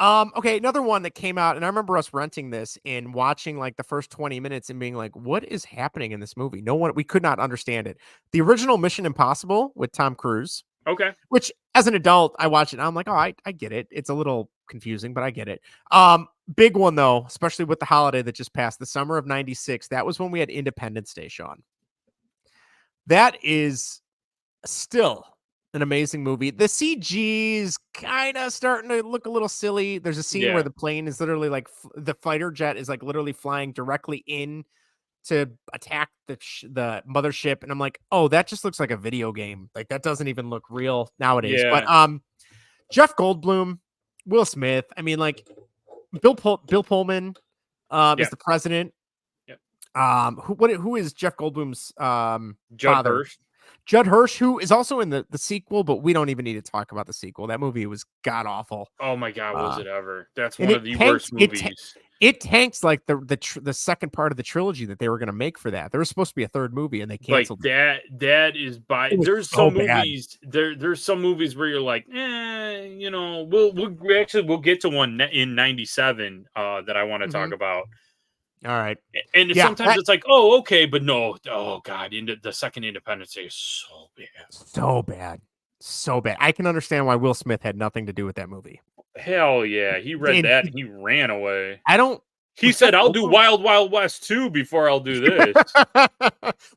Okay, another one that came out, and I remember us renting this and watching like the first 20 minutes and being like, what is happening in this movie? We could not understand it. The original Mission Impossible with Tom Cruise.
Okay.
Which as an adult, I watch it and I'm like, oh, I get it. It's a little confusing, but I get it. Big one though, especially with the holiday that just passed, the summer of 96. That was when we had Independence Day, Sean. That is still an amazing movie. The CG is kind of starting to look a little silly. There's a scene where the plane is literally like the fighter jet is like literally flying directly in to attack the mothership. And I'm like, oh, that just looks like a video game. Like that doesn't even look real nowadays. Yeah. But Jeff Goldblum, Will Smith. I mean, like Bill Pullman is the president. Yep. Who is Jeff Goldblum's
Judd Hirsch?
Judd Hirsch, who is also in the sequel, but we don't even need to talk about the sequel. That movie was god awful.
Oh my god, was it ever? That's one of the worst movies.
It tanks like the second part of the trilogy that they were going to make for that. There was supposed to be a third movie, and they canceled.
Like that is by. There's so some movies. There's some movies where you're like, we'll get to one in '97 that I want to talk about.
All right.
And sometimes it's like, oh, okay, but no. Oh, God. The second Independence Day is so bad.
So bad. I can understand why Will Smith had nothing to do with that movie.
Hell yeah. He read
And
that and he ran away.
I don't.
He
Was
said,
Jeff
I'll do
Goldblum-
Wild Wild West 2 before I'll do this.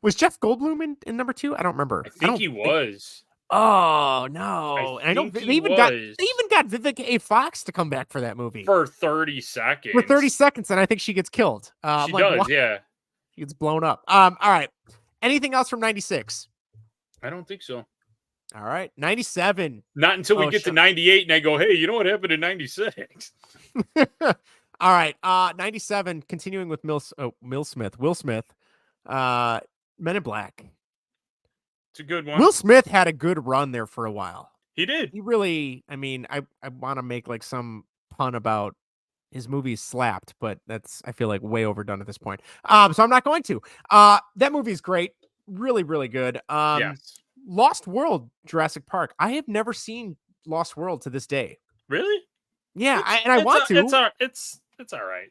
Was Jeff Goldblum in number 2? I don't remember.
I think
don't
he was.
Oh no! And I know
think
they
he
even
was.
got Vivica A. Fox to come back for that movie
For 30 seconds.
for 30 seconds, and I think she gets killed.
She does, yeah.
She gets blown up. All right. Anything else from 96?
I don't think so.
All right, 97.
Not until we get to 98 and I go, hey, you know what happened in 96?
All right, 97. Continuing with Will Smith. Men in Black.
It's a good one.
Will Smith had a good run there for a while.
He did.
He really, I mean, I want to make like some pun about his movies slapped, but that's, I feel like, way overdone at this point. So I'm not going to. That movie's great. Really, really good.
Yes.
Lost World, Jurassic Park. I have never seen Lost World to this day.
Really?
Yeah, I want to.
It's all right.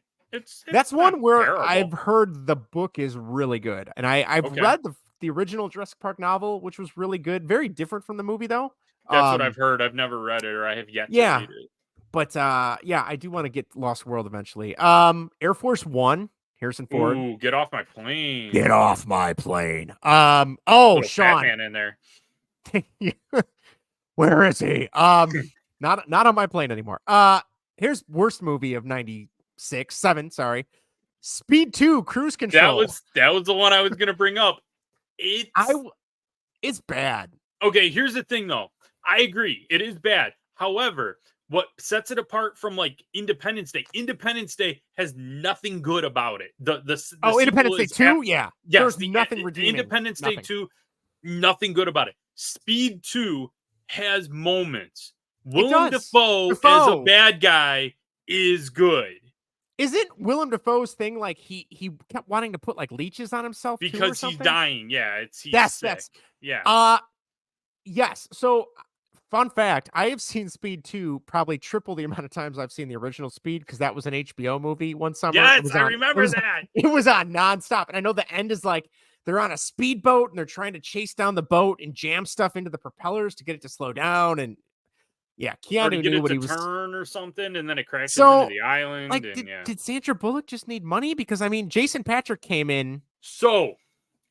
That's one where
terrible.
I've heard the book is really good, and I've read the original Jurassic Park novel, which was really good. Very different from the movie, though.
That's what I've heard. I've never read it, or I have yet to read it.
But yeah, I do want to get Lost World eventually. Air Force One, Harrison Ford.
Ooh, get off my plane.
Get off my plane. Sean,
Batman in there.
Where is he? Not on my plane anymore. Here's worst movie of 7, sorry. Speed 2, Cruise Control.
That was the one I was gonna bring up.
It's bad.
Okay, here's the thing though. I agree, it is bad. However, what sets it apart from like Independence Day has nothing good about it. The
Independence Day 2? Yeah.
Yes,
there's nothing redeeming.
Independence Day 2, nothing good about it. Speed 2 has moments. Willem Dafoe as a bad guy is good.
Isn't Willem Dafoe's thing like he kept wanting to put like leeches on himself
because
too, or
he's dying? Yeah, he's sick.
That's
yeah.
Yes. So, fun fact: I have seen Speed 2 probably triple the amount of times I've seen the original Speed because that was an HBO movie one summer.
Yes, I remember that.
It was on nonstop, and I know the end is like they're on a speedboat and they're trying to chase down the boat and jam stuff into the propellers to get it to slow down. And yeah, Keanu knew what he was
turn or something, and then it crashes into the island.
Like, did Sandra Bullock just need money? Because I mean, Jason Patrick came in.
So,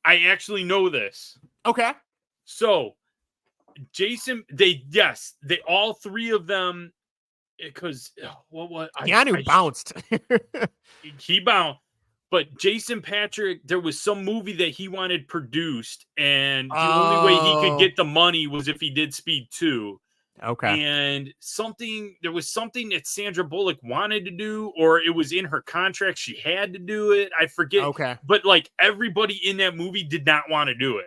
I actually know this.
Okay.
So, they all three of them, because
Keanu bounced.
He bounced. But Jason Patrick, there was some movie that he wanted produced, and the only way he could get the money was if he did Speed 2.
Okay.
And there was something that Sandra Bullock wanted to do, or it was in her contract. She had to do it. I forget.
Okay.
But like everybody in that movie did not want to do it.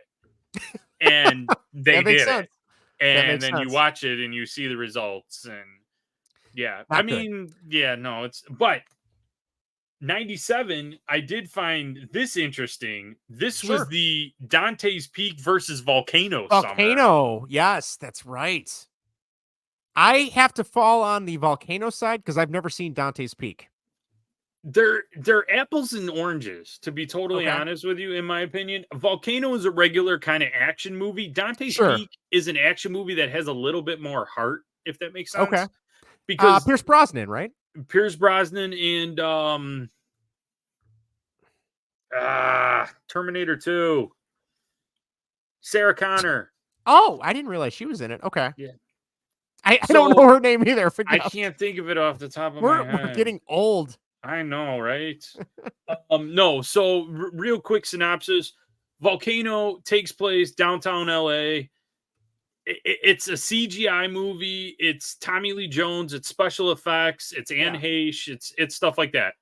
And they did it. And then you watch it and you see the results. And yeah, but 97, I did find this interesting. This was the Dante's Peak versus Volcano summer.
Yes, that's right. I have to fall on the Volcano side because I've never seen Dante's Peak.
They're apples and oranges, to be totally honest with you, in my opinion. Volcano is a regular kind of action movie. Dante's Peak is an action movie that has a little bit more heart, if that makes sense.
Okay.
Because
Pierce Brosnan, right?
Pierce Brosnan and Terminator 2. Sarah Connor.
Oh, I didn't realize she was in it. Okay.
Yeah.
I don't know her name either.
I can't think of it off the top of my head.
We're getting old.
I know, right? No. So real quick synopsis: Volcano takes place downtown LA. It's a CGI movie. It's Tommy Lee Jones. It's special effects. It's Anne Heche. It's stuff like that.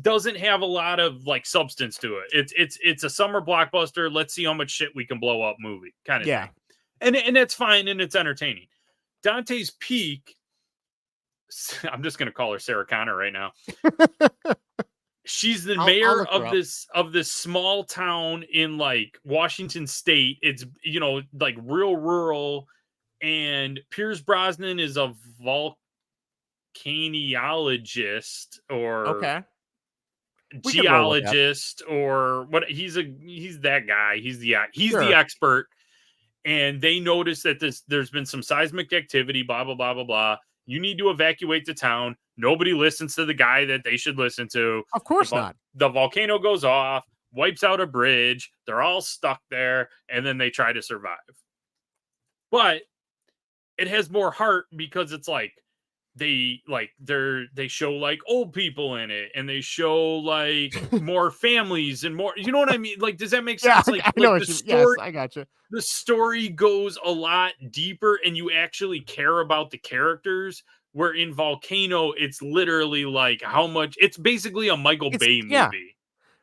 Doesn't have a lot of like substance to it. It's a summer blockbuster. Let's see how much shit we can blow up movie kind of thing. And that's fine and it's entertaining. Dante's Peak. I'm just gonna call her Sarah Connor right now. She's the mayor of this small town in like Washington State. It's like real rural, and Pierce Brosnan is a volcanologist or geologist or what. He's that guy. He's the expert. and they notice that there's been some seismic activity, blah, blah, blah, blah, blah. You need to evacuate the town. Nobody listens to the guy that they should listen to.
Of course not.
The volcano goes off, wipes out a bridge. They're all stuck there, and then they try to survive. But it has more heart because it's like they show like old people in it, and they show like more families and more. You know what I mean? Like, does that make sense?
Yeah,
Like,
I know
the
what you.
story.
Yes, I got you.
The story goes a lot deeper, and you actually care about the characters. Where in Volcano, it's literally like how much. It's basically a Michael Bay movie.
Yeah.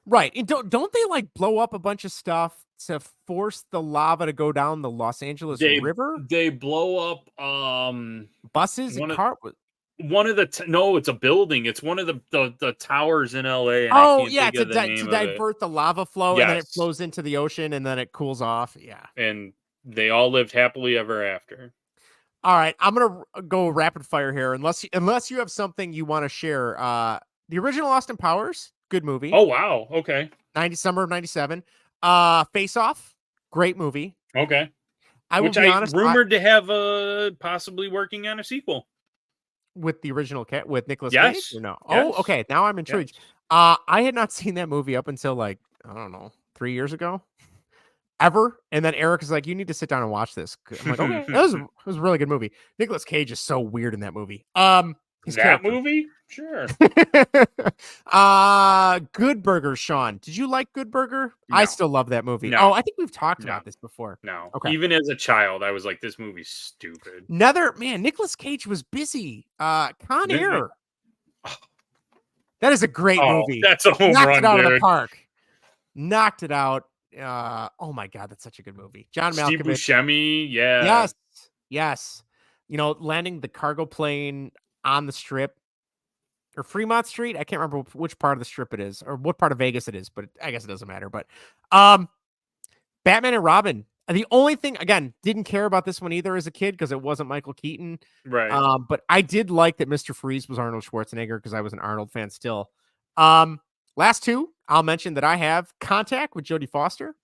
Right. And don't they like blow up a bunch of stuff to force the lava to go down the Los Angeles River?
They blow up
Buses and cars.
One of the no, it's a building. It's one of the towers in LA. And
Oh,
I can't
yeah,
think of the name
to
of
divert the lava flow,
Yes.
and then it flows into the ocean, and then it cools off. Yeah.
And they all lived happily ever after.
All right, I'm gonna go rapid fire here, unless you have something you want to share. The original Austin Powers, good movie.
Oh wow, okay.
Summer of '97. Face Off, great movie.
Okay.
I will
Which
be honest,
rumored to have possibly working on a sequel
with the original cat with Nicolas
Yes.
Cage. Or no?
Yes.
Oh, okay. Now I'm intrigued.
Yes.
I had not seen that movie up until like I don't know 3 years ago. Ever. And then Eric is like, you need to sit down and watch this. I'm like, okay, it was a really good movie. Nicolas Cage is so weird in that movie. His character.
Movie? Sure.
Good Burger, Sean. Did you like Good Burger?
No.
I still love that movie.
No.
Oh, I think we've talked about this before.
No.
Okay.
Even as a child, I was like, this movie's stupid.
Nicolas Cage was busy. Con Air. That is a great movie.
That's a home
Knocked
run,
it out of the
dude.
park. Knocked it out. Oh my God, that's such a good movie. John Malkovich.
Steve Buscemi, yeah.
Yes. You know, landing the cargo plane on the Strip or Fremont Street. I can't remember which part of the Strip it is or what part of Vegas it is, but I guess it doesn't matter. But Batman and Robin. The only thing, again, didn't care about this one either as a kid because it wasn't Michael Keaton.
Right.
But I did like that Mr. Freeze was Arnold Schwarzenegger because I was an Arnold fan still. Last two, I'll mention that I have Contact with Jodie Foster.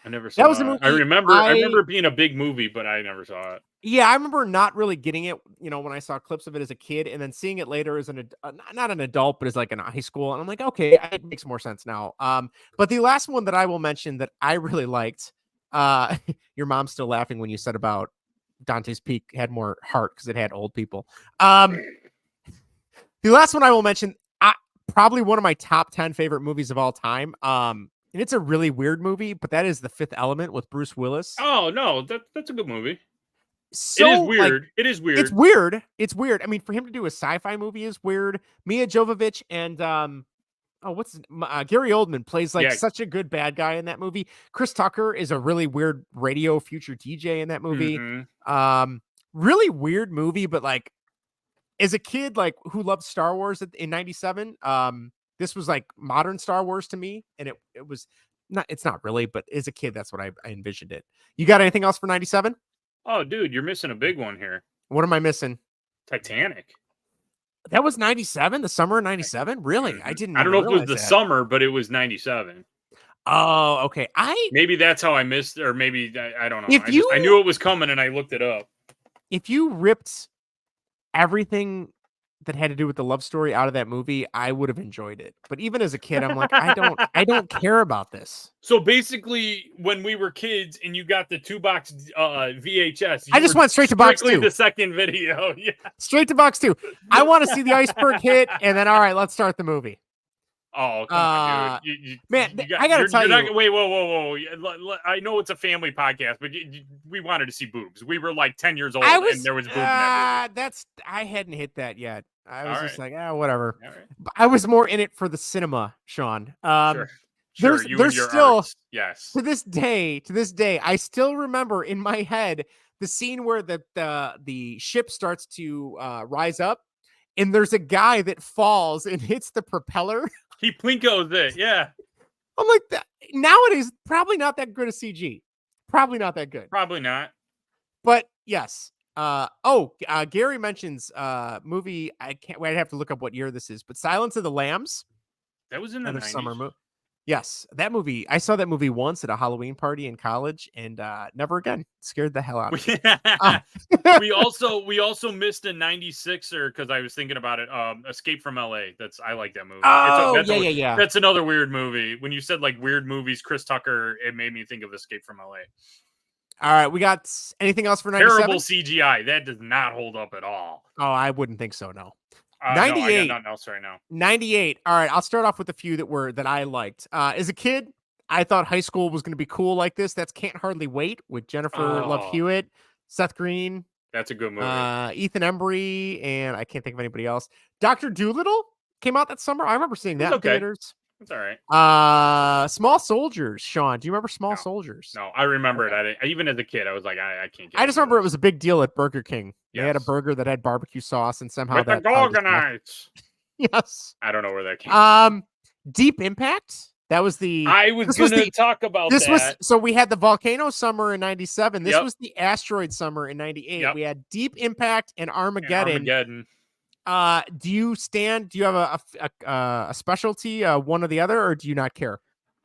I never saw
that. Was a movie
I remember it being a big movie, but I never saw it.
Yeah, I remember not really getting it, you know, when I saw clips of it as a kid and then seeing it later as not an adult, but as like in high school. And I'm like, okay, it makes more sense now. But the last one that I will mention that I really liked, your mom's still laughing when you said about Dante's Peak had more heart because it had old people. The last one I will mention, probably one of my top 10 favorite movies of all time. And it's a really weird movie, but that is The Fifth Element with Bruce Willis.
Oh no, that's a good movie.
So,
it is weird.
Like,
it is weird.
It's weird. I mean, for him to do a sci-fi movie is weird. Mia Jovovich and Gary Oldman plays like such a good bad guy in that movie. Chris Tucker is a really weird radio future DJ in that movie.
Mm-hmm.
Really weird movie, but like as a kid, like who loved Star Wars in '97, this was like modern Star Wars to me, and it was not. It's not really, but as a kid, that's what I envisioned it. You got anything else for '97?
Oh, dude, you're missing a big one here.
What am I missing?
Titanic.
That was '97, the summer of '97. Really, I didn't.
I don't know if it was the
that.
summer, but it was '97.
Oh, okay.
Maybe that's how I missed, or maybe I don't know. I knew it was coming, and I looked it up.
If you ripped everything that had to do with the love story out of that movie, I would have enjoyed it. But even as a kid, I'm like, I don't care about this.
So basically, when we were kids and you got the 2-box VHS,
I just went straight to box 2.
The second video, yeah,
straight to box 2. I want to see the iceberg hit, and then all right, let's start the movie.
Oh, come on, dude.
Man, I gotta tell you.
Wait, whoa. I know it's a family podcast, but we wanted to see boobs. We were like 10 years old, and there was boobs in that movie.
I hadn't hit that yet. I was just
right.
like, whatever.
All right.
I was more in it for the cinema, Sean.
Sure.
There's still
arts. Yes.
To this day, I still remember in my head the scene where the ship starts to rise up, and there's a guy that falls and hits the propeller.
He plinkos it, yeah.
I'm like, nowadays, probably not that good a CG. Probably not that good.
Probably not.
But yes. Gary mentions movie. I'd have to look up what year this is, but Silence of the Lambs.
That was in the 90s.
Summer movie. Yes, that movie. I saw that movie once at a Halloween party in college, and never again. Scared the hell out of me.
we also missed a 96er because I was thinking about it. Escape from LA. I like that movie.
Oh, yeah.
That's another weird movie. When you said like weird movies, Chris Tucker, it made me think of Escape from LA.
All right, we got anything else for 97?
Terrible CGI. That does not hold up at all.
Oh, I wouldn't think so. No.
No, I got nothing else right now.
98. All right, I'll start off with a few that I liked. As a kid, I thought high school was going to be cool like this. That's Can't Hardly Wait with Jennifer Love Hewitt, Seth Green.
That's a good movie.
Ethan Embry, and I can't think of anybody else. Dr. Dolittle came out that summer. I remember seeing that in theaters.
It's all right.
Small Soldiers. Sean, do you remember Small Soldiers?
No, I remember it. Even as a kid, I was like, I can't get
I just remember it was a big deal at Burger King.
Yes.
They had a burger that had barbecue sauce, and somehow
with
that
the Gorgonites.
Yes.
I don't know where that came from.
Deep Impact. That was the.
I was going to talk about
this
that.
So we had the volcano summer in 97. This was the asteroid summer in 98.
Yep.
We had Deep Impact and Armageddon. Do you have a specialty, one or the other, or do you not care?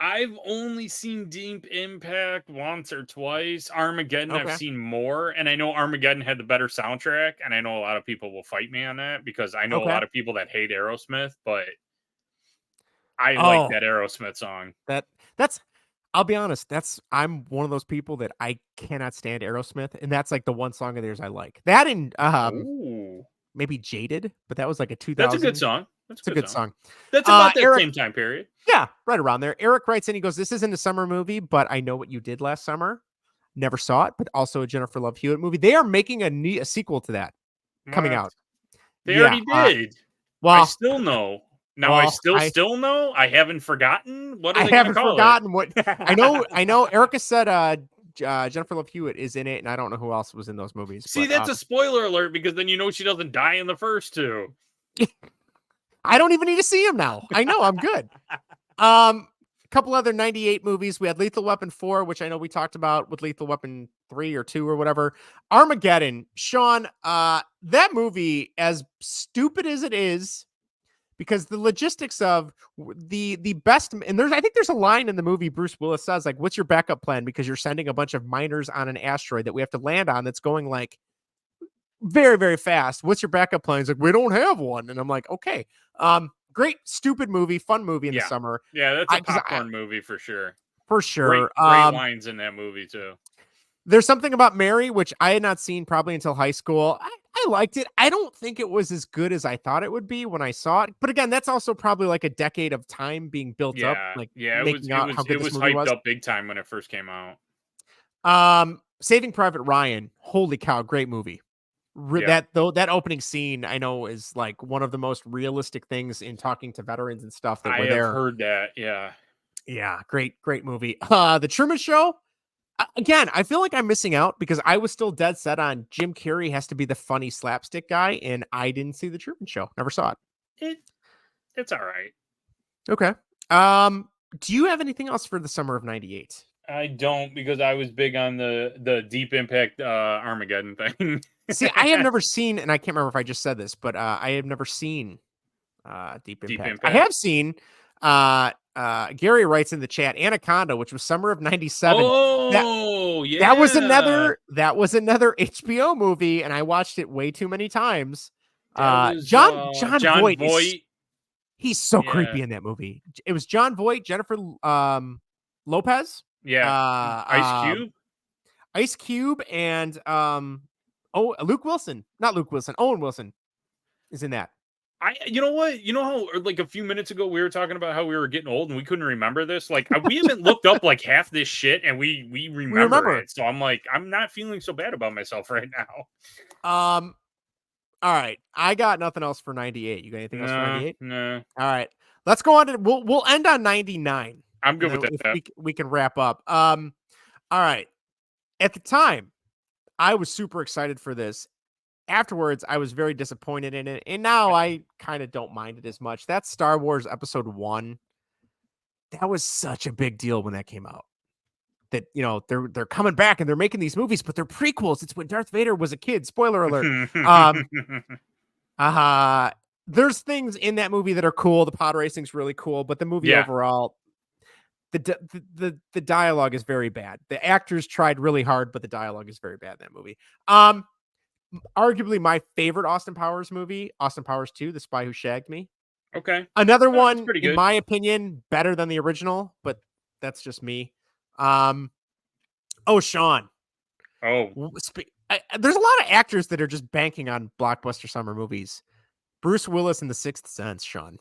I've only seen Deep Impact once or twice. Armageddon, I've seen more, and I know Armageddon had the better soundtrack, and I know a lot of people will fight me on that because I know a lot of people that hate Aerosmith, but I like that Aerosmith song.
I'll be honest, I'm one of those people that I cannot stand Aerosmith, and that's like the one song of theirs I like. That and maybe Jaded, but that was like a 2000.
That's a good song.
It's a good song.
That's about that same time period.
Yeah, right around there. Eric writes in, he goes, "This isn't a summer movie, but I know what you did last summer. Never saw it, but also a Jennifer Love Hewitt movie. They are making a sequel to that coming out.
They already did.
Well,
I still know. Now I still know. I haven't forgotten. What are they
I haven't
call
forgotten
it?
what I know. Erica said Jennifer Love Hewitt is in it, and I don't know who else was in those movies.
See, that's a spoiler alert because then you know she doesn't die in the first two.
I don't even need to see him now. I know I'm good. A couple other 98 movies. We had Lethal Weapon 4, which I know we talked about with Lethal Weapon 3 or 2 or whatever. Armageddon. Sean, that movie, as stupid as it is, because the logistics of the best, and I think there's a line in the movie Bruce Willis says, like, what's your backup plan? Because you're sending a bunch of miners on an asteroid that we have to land on that's going like very, very fast. What's your backup plan? He's like, we don't have one. And I'm like, okay. Great, stupid movie, fun movie in the summer.
Yeah, that's a popcorn movie for sure.
For sure.
Great lines in that movie too.
There's something about Mary, which I had not seen probably until high school. I liked it. I don't think it was as good as I thought it would be when I saw it. But again, that's also probably like a decade of time being built up. Like,
it was hyped up big time when it first came
out. Saving Private Ryan. Holy cow, great movie. That opening scene I know is like one of the most realistic things in talking to veterans and stuff that were there. I have
heard that.
Yeah, great movie. The Truman Show. Again, I feel like I'm missing out because I was still dead set on Jim Carrey has to be the funny slapstick guy, and I didn't see The Truman Show. Never saw
it. It's all right.
Okay. Do you have anything else for the summer of 98?
I don't, because I was big on the Deep Impact Armageddon thing.
See, I have never seen, and I can't remember if I just said this, but I have never seen Deep Impact. I have seen Gary writes in the chat Anaconda, which was summer of 97. That was another HBO movie, and I watched it way too many times. John Voight. He's so creepy in that movie. It was John Voight, Jennifer Lopez.
Yeah.
Ice Cube and Luke Wilson. Not Luke Wilson. Owen Wilson is in that.
You know what? You know how like a few minutes ago we were talking about how we were getting old and we couldn't remember this? Like we haven't looked up like half this shit and we remember it. So I'm like, I'm not feeling so bad about myself right now.
All right. I got nothing else for 98. You got anything else for 98?
No.
All right. Let's go on to we'll end on 99.
I'm good with that.
We can wrap up. All right. At the time, I was super excited for this. Afterwards, I was very disappointed in it, and now I kind of don't mind it as much. That's Star Wars Episode 1. That was such a big deal when that came out. That, you know, they're coming back and they're making these movies, but they're prequels. It's when Darth Vader was a kid. Spoiler alert. There's things in that movie that are cool. The pod racing's really cool, but the movie overall, the dialogue is very bad. The actors tried really hard, but the dialogue is very bad in that movie. Arguably my favorite Austin Powers movie, Austin Powers 2, The Spy Who Shagged Me.
Okay.
Another
Oh, that's
one,
pretty
in
good.
my opinion, better than the original, but that's just me. Sean.
Oh.
There's a lot of actors that are just banking on blockbuster summer movies. Bruce Willis in The Sixth Sense, Sean.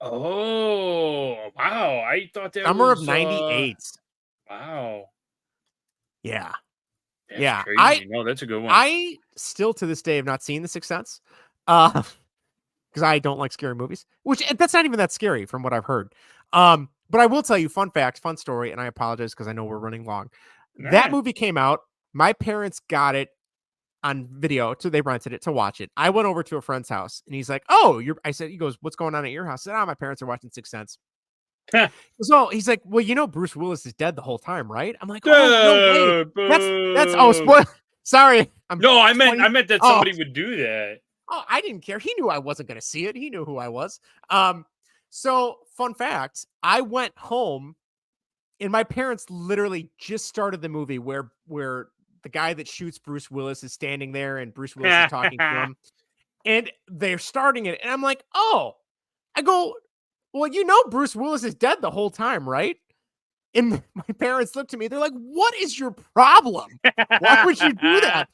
Oh, wow. I thought that
Summer of
was
'98.
wow.
Yeah.
That's
Yeah.
crazy. No, that's a good one.
I still to this day have not seen The Sixth Sense. Because I don't like scary movies, which that's not even that scary from what I've heard. But I will tell you, fun fact, fun story, and I apologize because I know we're running long. That
Nah.
movie came out. My parents got it on video, so they rented it to watch it. I went over to a friend's house, and he's like, "Oh, he goes, what's going on at your house?" I said, "Oh, my parents are watching Sixth Sense." So he's like, "Well, Bruce Willis is dead the whole time, right?" I'm like, "Oh, no way. That's spoil. Sorry,
No, I
20
meant that somebody would do that.
Oh, I didn't care. He knew I wasn't going to see it. He knew who I was. So fun fact, I went home and my parents literally just started the movie where the guy that shoots Bruce Willis is standing there and Bruce Willis is talking to him and they're starting it. And I'm like, "Oh," I go, "Well, Bruce Willis is dead the whole time, right?" And my parents looked at me. They're like, "What is your problem? Why would you do that?"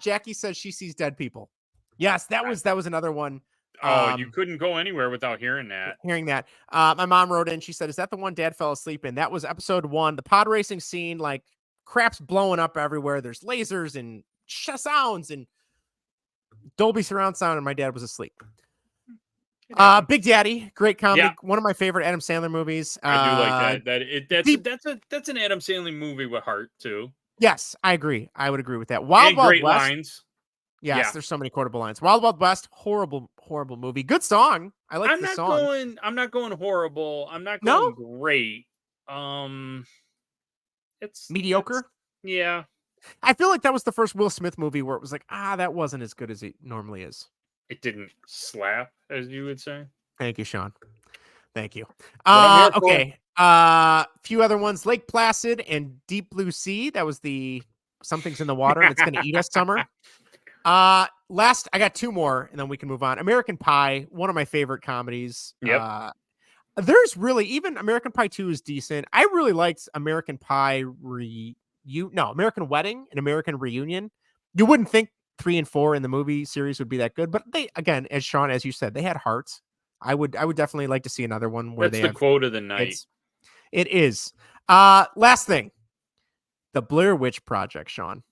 Jackie says she sees dead people. Yes, that was another one.
Oh, you couldn't go anywhere without hearing that.
Hearing that. My mom wrote in, she said, "Is that the one Dad fell asleep in?" That was episode 1. The pod racing scene, like crap's blowing up everywhere. There's lasers and sounds and Dolby surround sound, and my dad was asleep. Big Daddy, great comedy.
Yeah.
One of my favorite Adam Sandler movies.
I do like that. That's an Adam Sandler movie with heart too.
Yes, I agree. I would agree with that. Wild Wild
Great
West.
lines.
Yes, there's so many quotable lines. Wild Wild West, horrible movie. Good song. I like the song.
I'm not going horrible. I'm not going great. It's
mediocre.
Yeah.
I feel like that was the first Will Smith movie where it was like, that wasn't as good as it normally is.
It didn't slap, as you would say.
Thank you, Sean. Thank you. Okay. Few other ones. Lake Placid and Deep Blue Sea. That was the Something's in the Water and It's Gonna Eat Us summer. Last, I got 2 more and then we can move on. American Pie, one of my favorite comedies.
Yep.
There's really, even American Pie 2 is decent. I really liked American Pie American Wedding and American Reunion. You wouldn't think 3 and 4 in the movie series would be that good, but they, again, as Sean, as you said, they had hearts. I would definitely like to see another one where
that's the quote of the night.
It is. Last thing, the Blair Witch Project, Sean.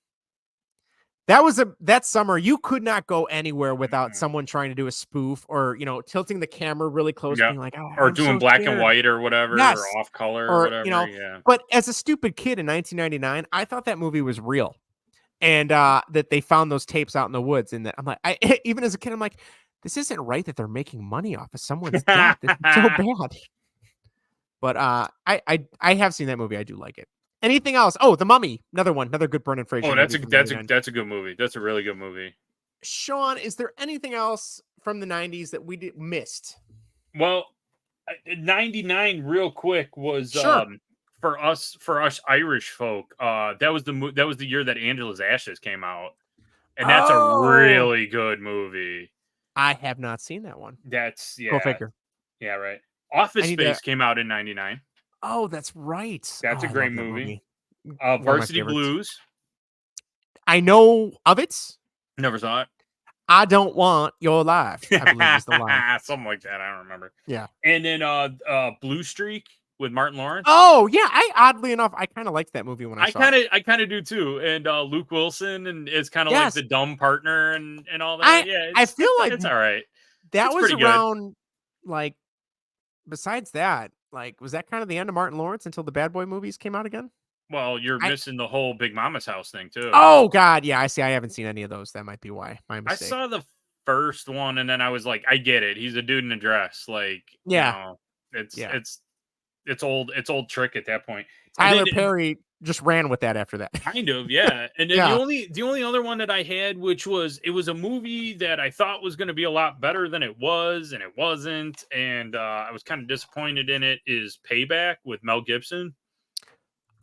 That summer, you could not go anywhere without someone trying to do a spoof or, tilting the camera really close, being like, "Oh,"
or doing black and white or whatever,
yes.
or off color or whatever.
But as a stupid kid in 1999, I thought that movie was real. And that they found those tapes out in the woods. And that I'm like, even as a kid, I'm like, this isn't right that they're making money off of someone's death. It's so bad. But I have seen that movie. I do like it. Anything else? Oh, The Mummy, another good Brendan Fraser.
Oh, that's a good movie. That's a really good movie.
Sean, is there anything else from the 90s that we missed?
Well, 99 real quick was for us Irish folk. That was the year that Angela's Ashes came out. And that's a really good movie.
I have not seen that one.
That's
Go figure.
Yeah, right. Office Space came out in 99.
Oh, that's right.
That's a great movie. Varsity Blues.
I know of it.
Never saw it.
I Don't Want Your Life, I believe is the line.
Something like that. I don't remember.
Yeah.
And then Blue Streak with Martin Lawrence.
Oh, yeah. Oddly enough, I kind of liked that movie when I saw it.
I kind of do too. And Luke Wilson and is kind of like the dumb partner and all that.
I feel like
it's all right.
That was around like, besides that, like, was that kind of the end of Martin Lawrence until the Bad Boy movies came out again?
Well, you're missing the whole Big Mama's House thing too.
Oh God, yeah, I see. I haven't seen any of those. That might be why. My mistake.
I saw the first one and then I was like, I get it. He's a dude in a dress. Like, it's old trick at that point.
Tyler Perry just ran with that after that.
Kind of, yeah. And then
Yeah.
the only other one that I had, which was it was a movie that I thought was going to be a lot better than it was, and it wasn't, and I was kind of disappointed in it. Is Payback with Mel Gibson.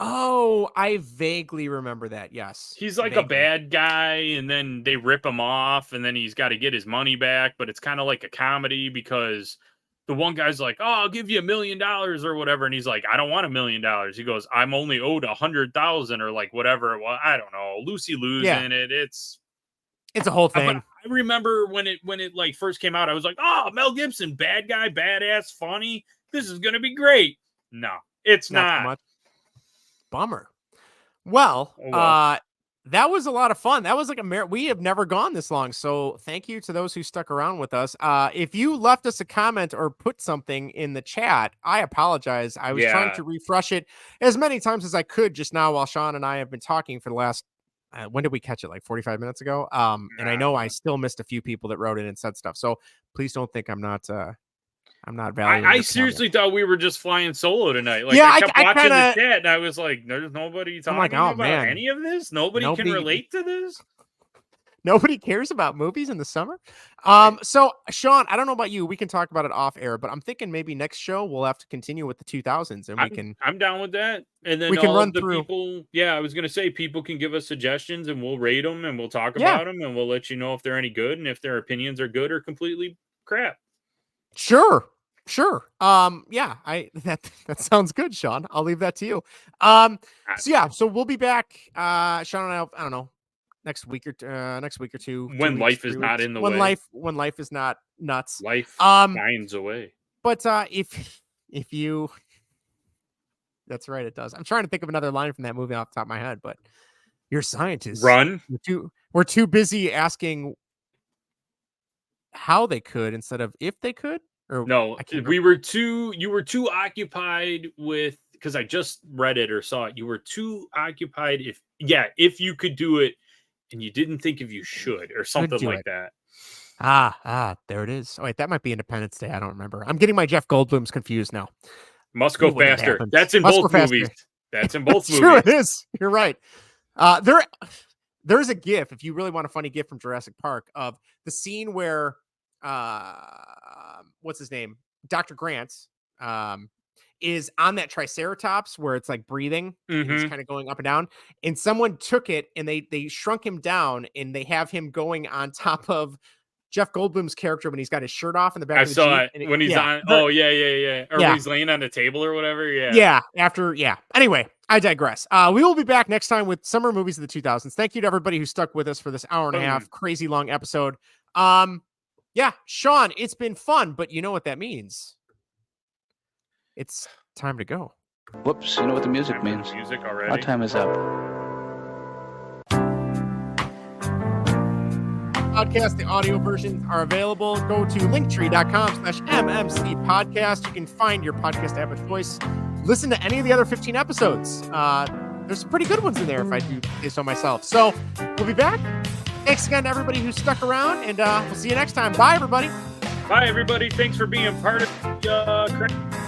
Oh, I vaguely remember that. Yes,
He's like
vaguely.
a bad guy, and then they rip him off, and then he's got to get his money back. But it's kind of like a comedy because the one guy's like, "Oh, I'll give you $1 million or whatever," and he's like, "I don't want $1 million." He goes, "I'm only owed 100,000 or like whatever." Well, I don't know. Lucy Lou's in it. It's
a whole thing.
I remember when it like first came out, I was like, "Oh, Mel Gibson, bad guy, badass, funny. This is gonna be great." No, it's
Not so
not.
much. Bummer. Well, that was a lot of fun. That was like we have never gone this long. So thank you to those who stuck around with us. If you left us a comment or put something in the chat, I apologize. I was trying to refresh it as many times as I could just now while Sean and I have been talking for the last, when did we catch it? Like 45 minutes ago. And I know I still missed a few people that wrote in and said stuff. So please don't think I'm not valuing.
I seriously thought we were just flying solo tonight. Like,
yeah,
I kept watching
kinda,
the chat, and I was like, "There's nobody talking about any of this. Nobody can relate to this.
Nobody cares about movies in the summer." So Sean, I don't know about you. We can talk about it off air, but I'm thinking maybe next show we'll have to continue with the 2000s, and
I'm down with that. And then
we can
all
run
of the
through.
people. Yeah, I was gonna say people can give us suggestions, and we'll rate them, and we'll talk about them, and we'll let you know if they're any good and if their opinions are good or completely crap.
Sure. Yeah, that sounds good, Sean. I'll leave that to you. So we'll be back. Sean and I don't know, next week or two.
When life is not in the
way. When life is not nuts.
Life finds a way.
But if you, that's right, it does. I'm trying to think of another line from that movie off the top of my head, but you're scientists.
Run.
We're too busy asking how they could instead of if they could. Or
no, you were too occupied with, because I just read it or saw it. You were too occupied if you could do it, and you didn't think if you should or something like that.
There it is. Oh wait, that might be Independence Day. I don't remember. I'm getting my Jeff Goldblums confused now.
Must Go Faster. That's in both movies. That's in both movies.
True, it is. You're right. There's a GIF, if you really want a funny GIF from Jurassic Park, of the scene where what's his name? Dr. Grant is on that Triceratops where it's like breathing. And he's kind of going up and down. And someone took it and they shrunk him down and they have him going on top of Jeff Goldblum's character when he's got his shirt off in the back of the Jeep.
I saw it when he's on. Oh, yeah. Or when he's laying on the table or whatever. Yeah.
Anyway, I digress. We will be back next time with summer movies of the 2000s. Thank you to everybody who stuck with us for this hour and a half crazy long episode. Yeah, Sean, it's been fun, but you know what that means. It's time to go.
Whoops, you know what the music means.
Music already.
Our time is up.
Podcast, the audio versions are available. Go to linktree.com/MMC podcast. You can find your podcast app of choice. Listen to any of the other 15 episodes. There's some pretty good ones in there, if I do say so myself. So we'll be back. Thanks again to everybody who stuck around, and we'll see you next time. Bye, everybody.
Bye, everybody. Thanks for being part of the